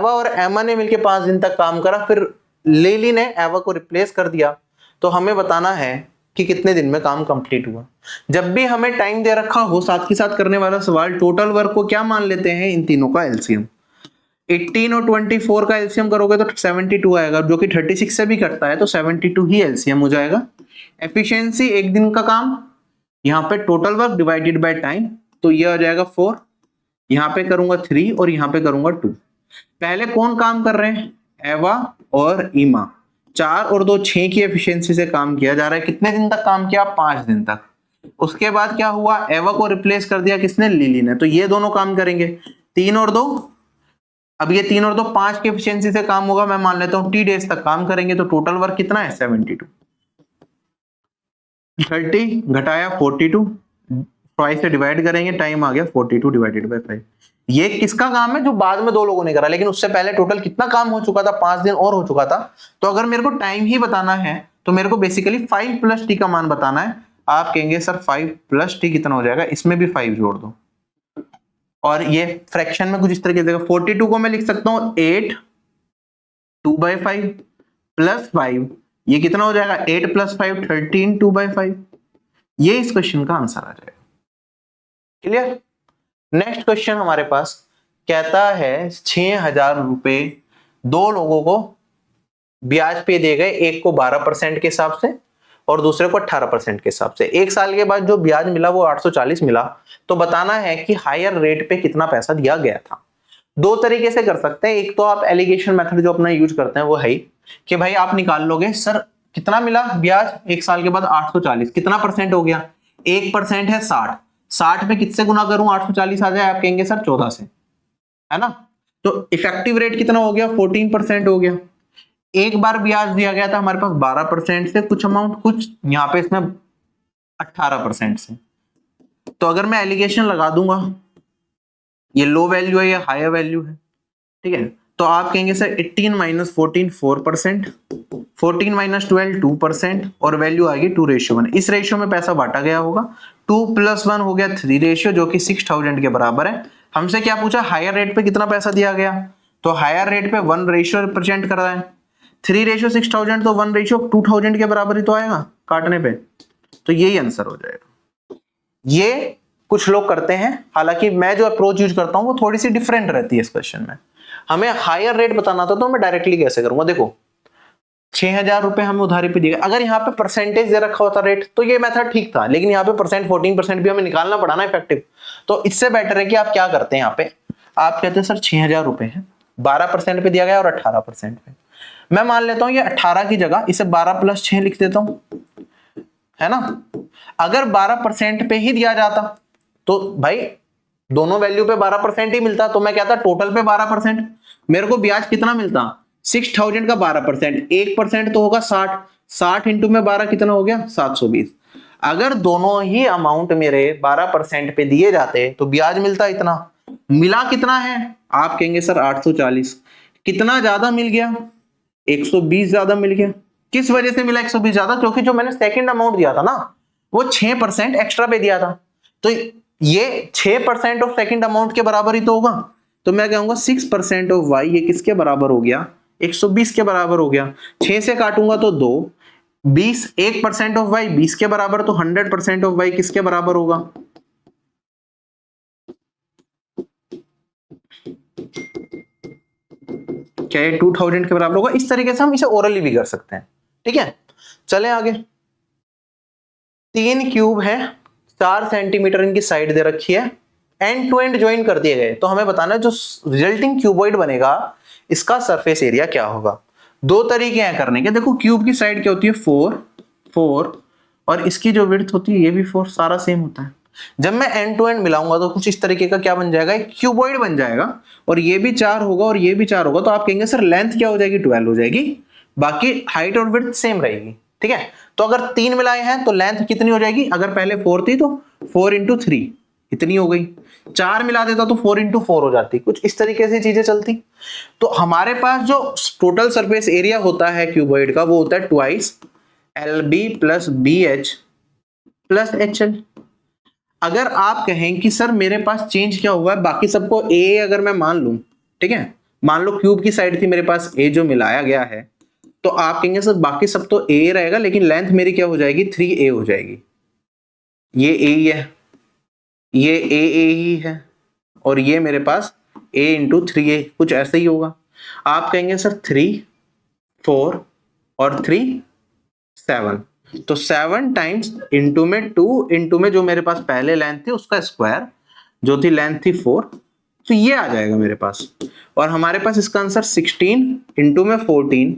[SPEAKER 1] और एमा ने मिलके 5 दिन तक काम करा, फिर लिली ने एवा को रिप्लेस कर दिया, तो हमें बताना है कि कितने दिन में काम कंप्लीट हुआ। जब भी हमें टाइम दे रखा हो, साथ के साथ करने वाला सवाल, टोटल वर्क को क्या मान लेते हैं, इन तीनों का एलसीएम। 18 और 24 का एलसीएम करोगे तो 72 आएगा, जो कि 36 से भी कटता है, तो 72 ही एलसीएम हो जाएगा। एफिशिएंसी एक दिन का काम, यहाँ पे total work divided by time, तो ये आ जाएगा 4, यहाँ पे करूंगा 3 और यहाँ पे करूंगा 2। पहले कौन काम कर रहे हैं, एवा और ईमा। 4 और 2 6 की एफिशिएंसी से काम किया जा रहा है। कितने दिन तक काम किया, 5 दिन तक। उसके बाद क्या हुआ, एवा को रिप्लेस कर दिया किसने, लिली ने, तो ये दोनों काम करेंगे। 3 और 2, अब ये 3 और 2 5 की एफिशिएंसी से काम होगा, मैं मान लेता हूं T डेज तक काम करेंगे, तो टोटल वर्क कितना है 72। 30 घटाया 42, 5 से डिवाइड करेंगे, टाइम आ गया 42 डिवाइडेड बाय 5। ये किसका काम है, जो बाद में 2 लोगों ने करा, लेकिन उससे पहले टोटल कितना काम हो चुका था, 5 दिन और हो चुका था। तो अगर मेरे को टाइम ही बताना है तो मेरे को बेसिकली 5 + t का मान बताना है। आप कहेंगे सर 5 + t कितना हो जाएगा, इसमें भी 5 जोड़ दो, और ये फ्रैक्शन में कुछ इस तरीके से 42 को मैं लिख सकता हूं 8 2/5 + 5, ये कितना हो जाएगा 8 + 5 13 2/5। ये इस क्वेश्चन का आंसर आ जाएगा। क्लियर। नेक्स्ट क्वेश्चन हमारे पास कहता है 6,000 रुपए दो लोगों को ब्याज पे दिए गए, एक को 12% के हिसाब से और दूसरे को 18% के हिसाब से। एक साल के बाद जो ब्याज मिला वो 840 मिला। तो बताना है कि हायर रेट पे कितना पैसा दिया गया था। दो तरीके से कर सकते हैं। एक तो आप एलिगेशन मेथड जो अपना यूज करते हैं वो है कि भाई आप निकाल लोगे सर कितना मिला ब्याज एक साल के बाद 840, कितना परसेंट हो गया, 1% है 60, 60 पे किससे गुना करूं 840 आ जाए, आप कहेंगे सर 14 से, है ना। तो इफेक्टिव रेट कितना हो गया, 14% हो गया। एक बार ब्याज दिया गया था हमारे पास 12% से कुछ अमाउंट, कुछ यहाँ पे इसमें 18% से। तो अगर मैं एलिगेशन लगा दूंगा, ये लो वैल्यू है या हायर वैल्यू है, ठीक है। तो आप कहेंगे सर 18 माइनस 14 4%, 14 माइनस 12 2% और वैल्यू आएगी 2:1। इस रेशियो में पैसा बांटा गया होगा, 2 + 1 हो गया 3 रेशियो, जो कि 6,000 के बराबर है। हमसे क्या पूछा, हायर रेट पे कितना पैसा दिया गया, तो हायर रेट पे 1 रेशियो रिप्रेजेंट कर रहा है, 3:6,000 तो 1:2000 के बराबर ही तो आएगा काटने पे। तो यही आंसर हो जाएगा। ये कुछ लोग करते हैं, हालांकि मैं जो अप्रोच यूज करता हूं वो थोड़ी सी डिफरेंट रहती है इस क्वेश्चन में। हमें हायर रेट बताना था तो मैं डायरेक्टली कैसे करूंगा, देखो 6,000 रुपए हमें उधारी पे दिए, अगर यहाँ पे परसेंटेज दे रखा होता रेट तो ये मेथड ठीक था, लेकिन यहाँ पे परसेंट 14% भी हमें निकालना पड़ा ना इफेक्टिव। तो इससे बेटर है कि आप क्या करते हैं, यहाँ पे आप कहते हैं सर 6,000 रुपए है, 12% पे दिया गया और 18% पे। मैं मान लेता हूं ये 18 की जगह इसे 12 + 6 लिख देता हूं, है ना। अगर 12% पे ही दिया जाता तो भाई दोनों वैल्यू पे 12% ही मिलता, तो मैं कहता टोटल पे 12%। मेरे को ब्याज कितना मिलता, 6,000 का 12%, 1% तो होगा 60, 60 इंटू में 12 कितना हो गया 720। अगर दोनों ही अमाउंट मेरे 12% पे दिए जाते तो ब्याज मिलता इतना, मिला कितना है, आप कहेंगे सर 840। कितना ज्यादा मिल गया, 120 ज्यादा मिल गया। किस वजह से मिला 120 ज्यादा, क्योंकि जो मैंने सेकंड अमाउंट दिया था ना वो 6% एक्स्ट्रा पे दिया था, तो ये 6% ऑफ सेकंड अमाउंट के बराबर ही तो होगा। तो मैं कहूंगा 6% ऑफ वाई, ये किसके बराबर हो गया, 120 के बराबर हो गया। 6 से काटूंगा तो 2, 20, 1% ऑफ वाई 20 के बराबर, तो 100% ऑफ वाई किसके बराबर होगा, क्या ये 2000 के बराबर होगा। इस तरीके से हम इसे ओरली भी कर सकते हैं, ठीक है। चले आगे, 3 क्यूब है, 4 सेंटीमीटर इनकी साइड दे रखी है, एंड टू एंड ज्वाइन कर दिए गए। तो हमें बताना है जो रिजल्टिंग क्यूबॉइड बनेगा इसका सरफेस एरिया क्या होगा। दो तरीके हैं करने के, देखो क्यूब की साइड क्या होती है 4, 4 और इसकी जो विड्थ होती है ये भी 4, सारा सेम होता है। जब मैं एंड टू एंड मिलाऊंगा तो कुछ इस तरीके का क्या बन जाएगा, एक क्यूबॉइड बन जाएगा, और ये भी 4 होगा और ये भी 4 होगा। तो आप कहेंगे सर लेंथ क्या हो जाएगी, 12 हो जाएगी, बाकी हाइट और विड्थ सेम रहेगी, ठीक है। तो अगर 3 मिलाए हैं तो लेंथ कितनी हो जाएगी, अगर पहले 4 थी तो 4 × 3 इतनी हो गई, 4 मिला देता तो 4 × 4 हो जाती, कुछ इस तरीके से चीजें चलती। तो हमारे पास जो टोटल सरफेस एरिया होता है क्यूबॉइड का वो होता है ट्वाइस LB + BH + HL। अगर आप कहें कि सर मेरे पास चेंज क्या हुआ है, बाकी सबको A अगर मैं मान लूं, ठीक है, मान लो क्यूब की साइड थी मेरे पास A जो मिलाया गया है, तो आप कहेंगे सर बाकी सब तो A रहेगा, लेकिन लेंथ मेरी क्या हो जाएगी 3A हो जाएगी। ये A ही है, ये A ही है, और ये मेरे पास A × 3A, कुछ ऐसा ही होगा। आप कहेंगे सर 3, 4 और 3 7, तो 7 टाइम्स इंटू में 2 इंटू में जो मेरे पास पहले लेंथ थी उसका स्क्वायर, जो थी लेंथ थी 4, तो ये आ जाएगा मेरे पास। और हमारे पास इसका आंसर 16 इंटू में 14,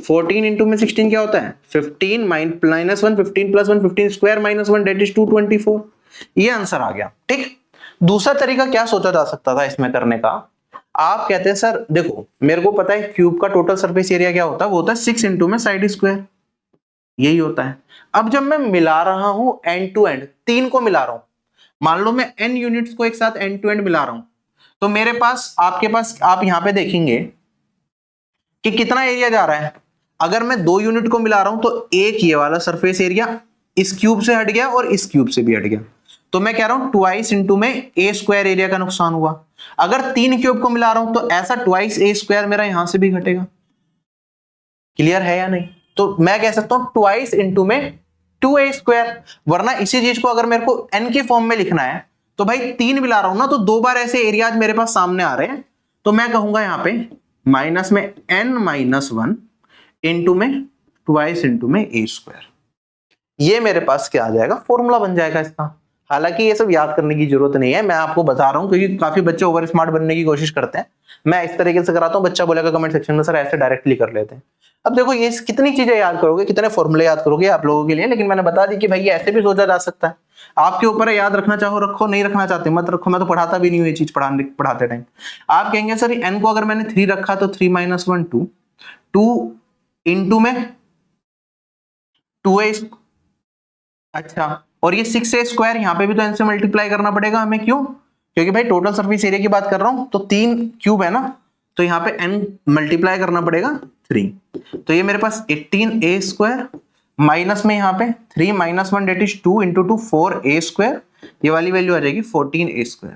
[SPEAKER 1] 14 इंटू में 16 क्या होता है 15 minus 1, 15 + 1 15 square minus 1 that is 224। ये आंसर आ गया, ठीक। दूसरा तरीका क्या सोचा जा सकता था इसमें करने का, आप कहते हैं सर देखो मेरे को पता है क्यूब का टोटल सरफेस एरिया क्या होता है, वो होता है 6 इंटू में साइड स्क्वायर, यही होता है। अब जब मैं मिला रहा हूं एंड टू एंड, 3 को मिला रहा हूं, मान लो मैं n यूनिट्स को एक साथ एंड टू एंड मिला रहा हूं, तो मेरे पास आपके पास आप यहां पे देखेंगे कि कितना एरिया जा रहा है। अगर मैं 2 यूनिट को मिला रहा हूं तो एक ये वाला सरफेस एरिया इस क्यूब से हट गया और इस क्यूब से भी हट गया, तो मैं कह रहा हूं ट्वाइस इंटू में A स्क्वायर एरिया का नुकसान हुआ। अगर 3 क्यूब को मिला रहा हूं तो ऐसा ट्वाइस A स्क्वायर मेरा यहां से भी घटेगा। क्लियर है या नहीं, तो मैं कह सकता हूं ट्वाइस इंटू में 2a²। वरना इसी चीज को अगर मेरे को n के फॉर्म में लिखना है तो भाई 3 मिला रहा हूं ना, तो 2 बार ऐसे एरियाज मेरे पास सामने आ रहे हैं, तो मैं कहूंगा यहाँ पे माइनस में n-1 इंटू में ट्वाइस इंटू में a²। ये मेरे पास क्या आ जाएगा, फॉर्मूला बन जाएगा इसका। हालांकि ये सब याद करने की जरूरत नहीं है, मैं आपको बता रहा हूं क्योंकि काफी बच्चे ओवर स्मार्ट बनने की कोशिश करते हैं। मैं इस तरीके से कराता हूं, बच्चा बोलेगा कमेंट सेक्शन में सर ऐसे डायरेक्टली कर लेते हैं। अब देखो ये कितनी चीजें याद करोगे, कितने फॉर्मूले याद करोगे आप लोगों के लिए, लेकिन मैंने बता दी कि भाई ये ऐसे भी सोचा जा सकता है। आपके ऊपर है, याद रखना चाहो रखो, नहीं रखना चाहते मत रखो। मैं तो पढ़ाता भी नहीं हूँ ये चीज पढ़ाते टाइम। आप कहेंगे सर n को अगर मैंने 3 रखा तो 3 - 1 2 इंटू में 2a। अच्छा, और ये 6a² यहाँ पे भी तो n से मल्टीप्लाई करना पड़ेगा हमें, क्यों? क्योंकि भाई टोटल सरफेस एरिया की बात कर रहा हूं, तो 3 क्यूब है ना, तो यहाँ पे n मल्टीप्लाई करना पड़ेगा 3। तो ये मेरे पास 18a² माइनस में यहाँ पे 3 - 1 डेट इज 2 इंटू 2 4a²। ये वाली वैल्यू आ जाएगी 14a²,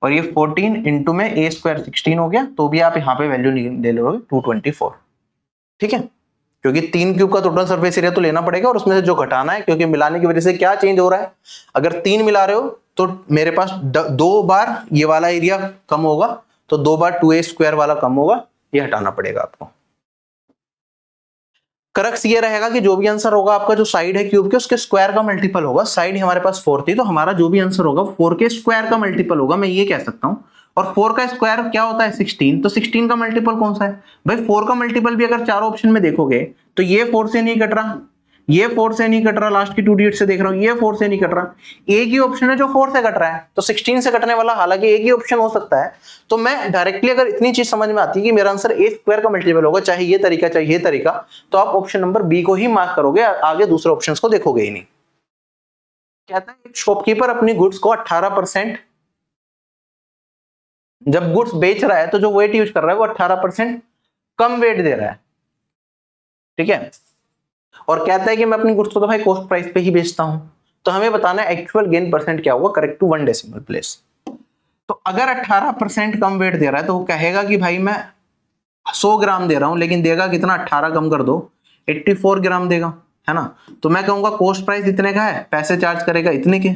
[SPEAKER 1] और ये 14 इंटू में a² 16 हो गया, तो भी आप यहाँ पे वैल्यू ले लोगे 224। ठीक है, क्योंकि 3 क्यूब का टोटल सरफेस एरिया तो लेना पड़ेगा और उसमें से जो घटाना है, क्योंकि मिलाने की वजह से क्या चेंज हो रहा है, अगर 3 मिला रहे हो तो मेरे पास 2 बार ये वाला एरिया कम होगा, तो 2 बार 2a² वाला कम होगा, ये हटाना पड़ेगा आपको। करक्स ये रहेगा कि जो भी आंसर होगा आपका, जो साइड है क्यूब के उसके स्क्वायर का मल्टीपल होगा। साइड हमारे पास 4 थी, तो हमारा जो भी आंसर होगा 4 के स्क्वायर का मल्टीपल होगा, मैं ये कह सकता हूं। और 4 का स्क्वायर क्या होता है 16, तो 16 का मल्टीपल कौन सा है भाई? 4 का मल्टीपल भी अगर चारों ऑप्शन में देखोगे तो ये 4 से नहीं कट रहा, ये 4 से नहीं कट रहा, लास्ट की 2 डिजिट से देख रहा हूं, ये 4 से नहीं कट रहा, एक ही ऑप्शन है जो 4 से कट रहा है, तो 16 से कटने वाला हालांकि एक ही ऑप्शन हो सकता है। तो मैं डायरेक्टली अगर इतनी चीज समझ में आती है कि मेरा आंसर a² का मल्टीपल होगा, चाहे ये तरीका चाहे ये तरीका, तो आप ऑप्शन नंबर बी को ही मार्क करोगे, आगे दूसरे ऑप्शंस को देखोगे ही नहीं। कहता है एक शॉपकीपर अपनी गुड्स को 18% जब गुड्स बेच रहा है तो जो वेट यूज कर रहा है वो 18% कम वेट दे रहा है। ठीक है, और कहता है कि मैं अपनी गुड्स को तो भाई कॉस्ट प्राइस पे ही बेचता हूं, तो हमें बताना है एक्चुअल गेन परसेंट क्या होगा करेक्ट टू 1 डेसिमल प्लेस। तो अगर 18% कम वेट दे रहा है तो वो कहेगा कि भाई मैं 100 ग्राम दे रहा हूं, लेकिन देगा कितना, 18 कम कर दो 84 ग्राम देगा, है ना। तो मैं कहूंगा कॉस्ट प्राइस इतने का है, पैसे चार्ज करेगा इतने के,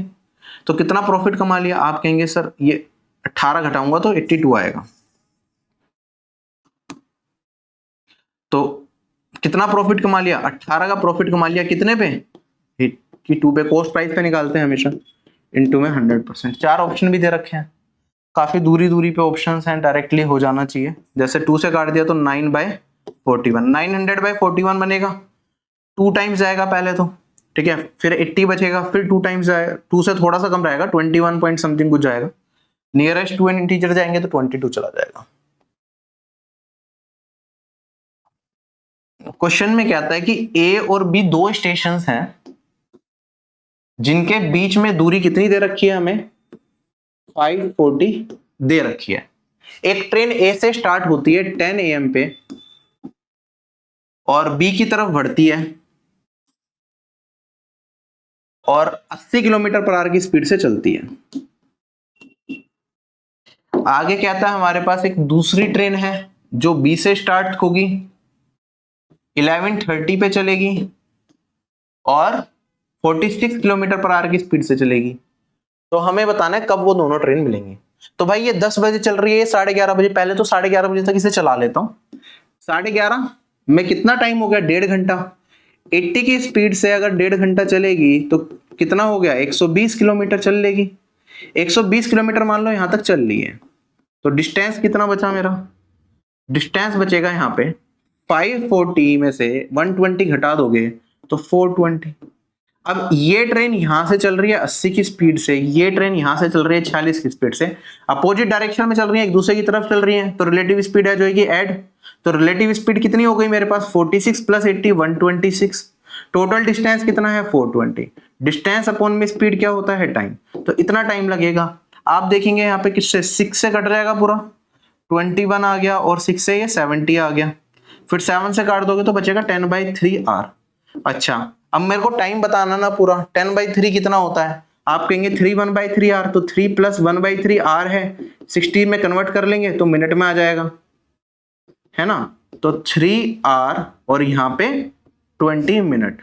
[SPEAKER 1] तो कितना प्रॉफिट कमा लिया? आप कहेंगे सर ये 18 घटाऊंगा तो 82 आएगा, तो कितना प्रॉफिट कमा लिया? 18 का प्रॉफिट कमा लिया कितने पे? 82 पे। कॉस्ट प्राइस पे निकालते हैं हमेशा, इनटू में 100%। 4 ऑप्शन भी दे रखे हैं, काफी दूरी दूरी पे ऑप्शंस हैं, डायरेक्टली हो जाना चाहिए। जैसे 2 से काट दिया तो 9/41, 900/41 बनेगा, 2 टाइम्स जाएगा पहले तो, ठीक है, फिर 80 बचेगा, फिर 2 टाइम्स जाएगा, 2 से थोड़ा सा कम रहेगा, 21 पॉइंट समथिंग कुछ जाएगा, नियरेस्ट 2 इंटीजर जाएंगे तो 22 चला जाएगा। क्वेश्चन में कहता है कि ए और बी 2 स्टेशन हैं जिनके बीच में दूरी कितनी दे रखी है हमें? 540 दे रखी है। एक ट्रेन ए से स्टार्ट होती है 10 AM पे और बी की तरफ बढ़ती है और 80 km/h की स्पीड से चलती है। आगे कहता है हमारे पास एक दूसरी ट्रेन है जो बी से स्टार्ट होगी, 11:30 पे चलेगी और 46 km/h की स्पीड से चलेगी। तो हमें बताना है कब वो दोनों ट्रेन मिलेंगी। तो भाई ये 10 बजे चल रही है, 11:30 बजे, पहले तो 11:30 बजे तक इसे चला लेता हूं। 11:30 में कितना टाइम हो गया? 1.5 घंटा। 80 की स्पीड से अगर 1.5 घंटा चलेगी तो कितना हो गया? 120 किलोमीटर चल लेगी। 120 किलोमीटर मान लो यहां तक चल रही है, तो डिस्टेंस कितना बचा मेरा? डिस्टेंस बचेगा यहाँ पे 540 में से 120 घटा दोगे तो 420। अब ये ट्रेन यहां से चल रही है 80 की स्पीड से, ये ट्रेन यहां से चल रही है 46 की स्पीड से, अपोजिट डायरेक्शन में चल रही है, एक दूसरे की तरफ चल रही है, तो रिलेटिव स्पीड है जो है कि ऐड। तो रिलेटिव स्पीड कितनी हो गई मेरे पास? 46 + 80 126। टोटल डिस्टेंस कितना है? 420। डिस्टेंस अपॉन में स्पीड क्या होता है? टाइम। तो इतना टाइम लगेगा। आप देखेंगे यहाँ पे किससे? 6 से कट जाएगा पूरा, 21 आ गया, और 6 से ये 70 आ गया, फिर 7 से काट दोगे तो बचेगा 10/3 आर। अच्छा, अब मेरे को टाइम बताना ना पूरा, 10/3 कितना होता है? आप कहेंगे 3 1/3 आर, तो 3 + 1/3 आर है, 60 में कन्वर्ट कर लेंगे तो मिनट में आ जाएगा, है ना। तो 3 आर और यहाँ पे 20 मिनट।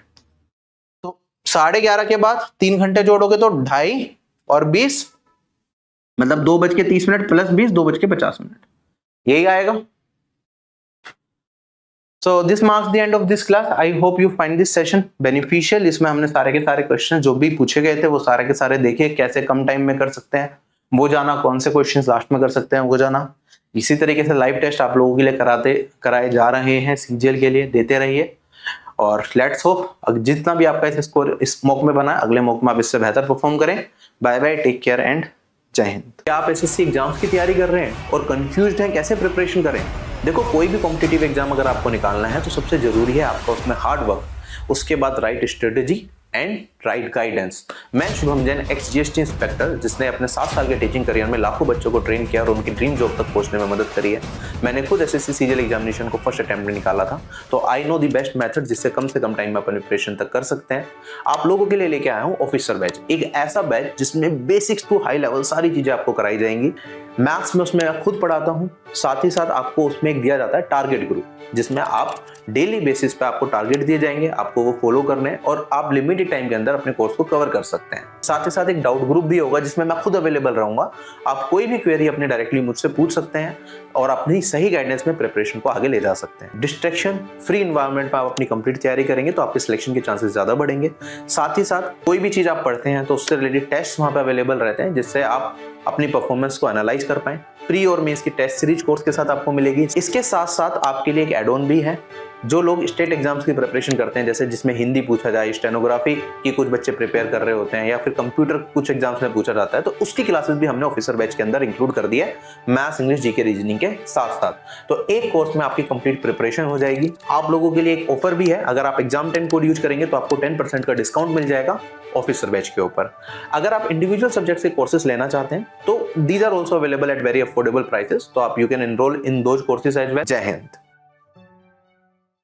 [SPEAKER 1] तो 11:30 के बाद 3 घंटे जोड़ोगे तो 2:30 और 20, मतलब 2:30 प्लस 20, 2:50, यही आएगा। So this marks the end of this class. I hope you find this session beneficial. इसमें हमने सारे के सारे क्वेश्चन जो भी पूछे गए थे वो सारे के सारे देखे, कैसे कम टाइम में कर सकते हैं वो जाना, कौन से क्वेश्चंस लास्ट में कर सकते हैं वो जाना। इसी तरीके से लाइव टेस्ट आप लोगों के लिए कराए जा रहे हैं सीजीएल के लिए, देते रहिए और लेट्स होप जितना भी आपका स्कोर इस मॉक में बना है अगले मॉक में आप इससे बेहतर परफॉर्म करें। Bye bye, take care and जय हिंद। क्या आप एसएससी एग्जाम्स की तैयारी कर रहे हैं और कंफ्यूज्ड हैं कैसे प्रिपरेशन करें? देखो, कोई भी कॉम्पिटिटिव एग्जाम अगर आपको निकालना है तो सबसे जरूरी है आपका उसमें हार्ड वर्क, उसके बाद right strategy and right guidance. मैं Shubham Jain, ex GST inspector, जिसने अपने 7 साल के टीचिंग करियर में लाखों बच्चों को ट्रेन किया और उनकी ड्रीम जॉब तक पहुंचने में मदद करी है। मैंने खुद एसएससी सीजीएल एग्जामिनेशन को फर्स्ट अटेम्प्ट में निकाला था, तो I know the best method जिससे कम से कम टाइम में अपन प्रिपरेशन तक कर सकते हैं। आप लोगों के लिए लेके आया हूँ ऑफिसर बैच, एक ऐसा बैच जिसमें बेसिक्स टू हाई लेवल सारी चीजें आपको कराई जाएंगी। मैथ्स में उसमें मैं खुद पढ़ाता हूँ, साथ ही साथ आपको उसमें एक दिया जाता है टारगेट ग्रुप, जिसमें आप डेली बेसिस पे आपको टारगेट दिए जाएंगे, आपको वो फॉलो करने हैं और आप लिमिटेड टाइम के अंदर अपने कोर्स को कवर कर सकते हैं। साथ ही साथ एक डाउट ग्रुप भी होगा जिसमें मैं खुद अवेलेबल रहूंगा। आप कोई भी क्वेरी अपने डायरेक्टली मुझसे पूछ सकते हैं और अपनी सही गाइडेंस में प्रिपरेशन को आगे ले जा सकते हैं। डिस्ट्रैक्शन फ्री एनवायरनमेंट में आप अपनी कंप्लीट तैयारी करेंगे तो आपके सिलेक्शन के चांसेस ज्यादा बढ़ेंगे। साथ ही साथ कोई भी चीज आप पढ़ते हैं तो उससे रिलेटेड टेस्ट वहां पे अवेलेबल रहते हैं, जिससे आप अपनी परफॉर्मेंस को एनालाइज कर पाएं। प्री और मेंस की टेस्ट सीरीज कोर्स के साथ आपको मिलेगी। इसके साथ साथ आपके लिए एक एड ऑन भी है, जो लोग स्टेट एग्जाम्स की प्रिपरेशन करते हैं, जैसे जिसमें हिंदी पूछा जाए, स्टेनोग्राफी की कुछ बच्चे प्रिपेयर कर रहे होते हैं या फिर कंप्यूटर कुछ एग्जाम्स में पूछा जाता है, तो उसकी क्लासेस भी हमने ऑफिसर बैच के अंदर इंक्लूड कर दी है, मैथ्स, इंग्लिश, जीके, रीजनिंग के साथ साथ। तो एक कोर्स में आपकी कंप्लीट प्रिपरेशन हो जाएगी। आप लोगों के लिए एक ऑफर भी है, अगर आप एग्जाम 10 कोड यूज करेंगे तो आपको 10% का डिस्काउंट मिल जाएगा ऑफिसर बैच के ऊपर। अगर आप इंडिविजुअल सब्जेक्ट से कोर्सेज लेना चाहते हैं तो these are also available at very affordable prices, तो आप you can enroll in those courses as well. जय हिंद।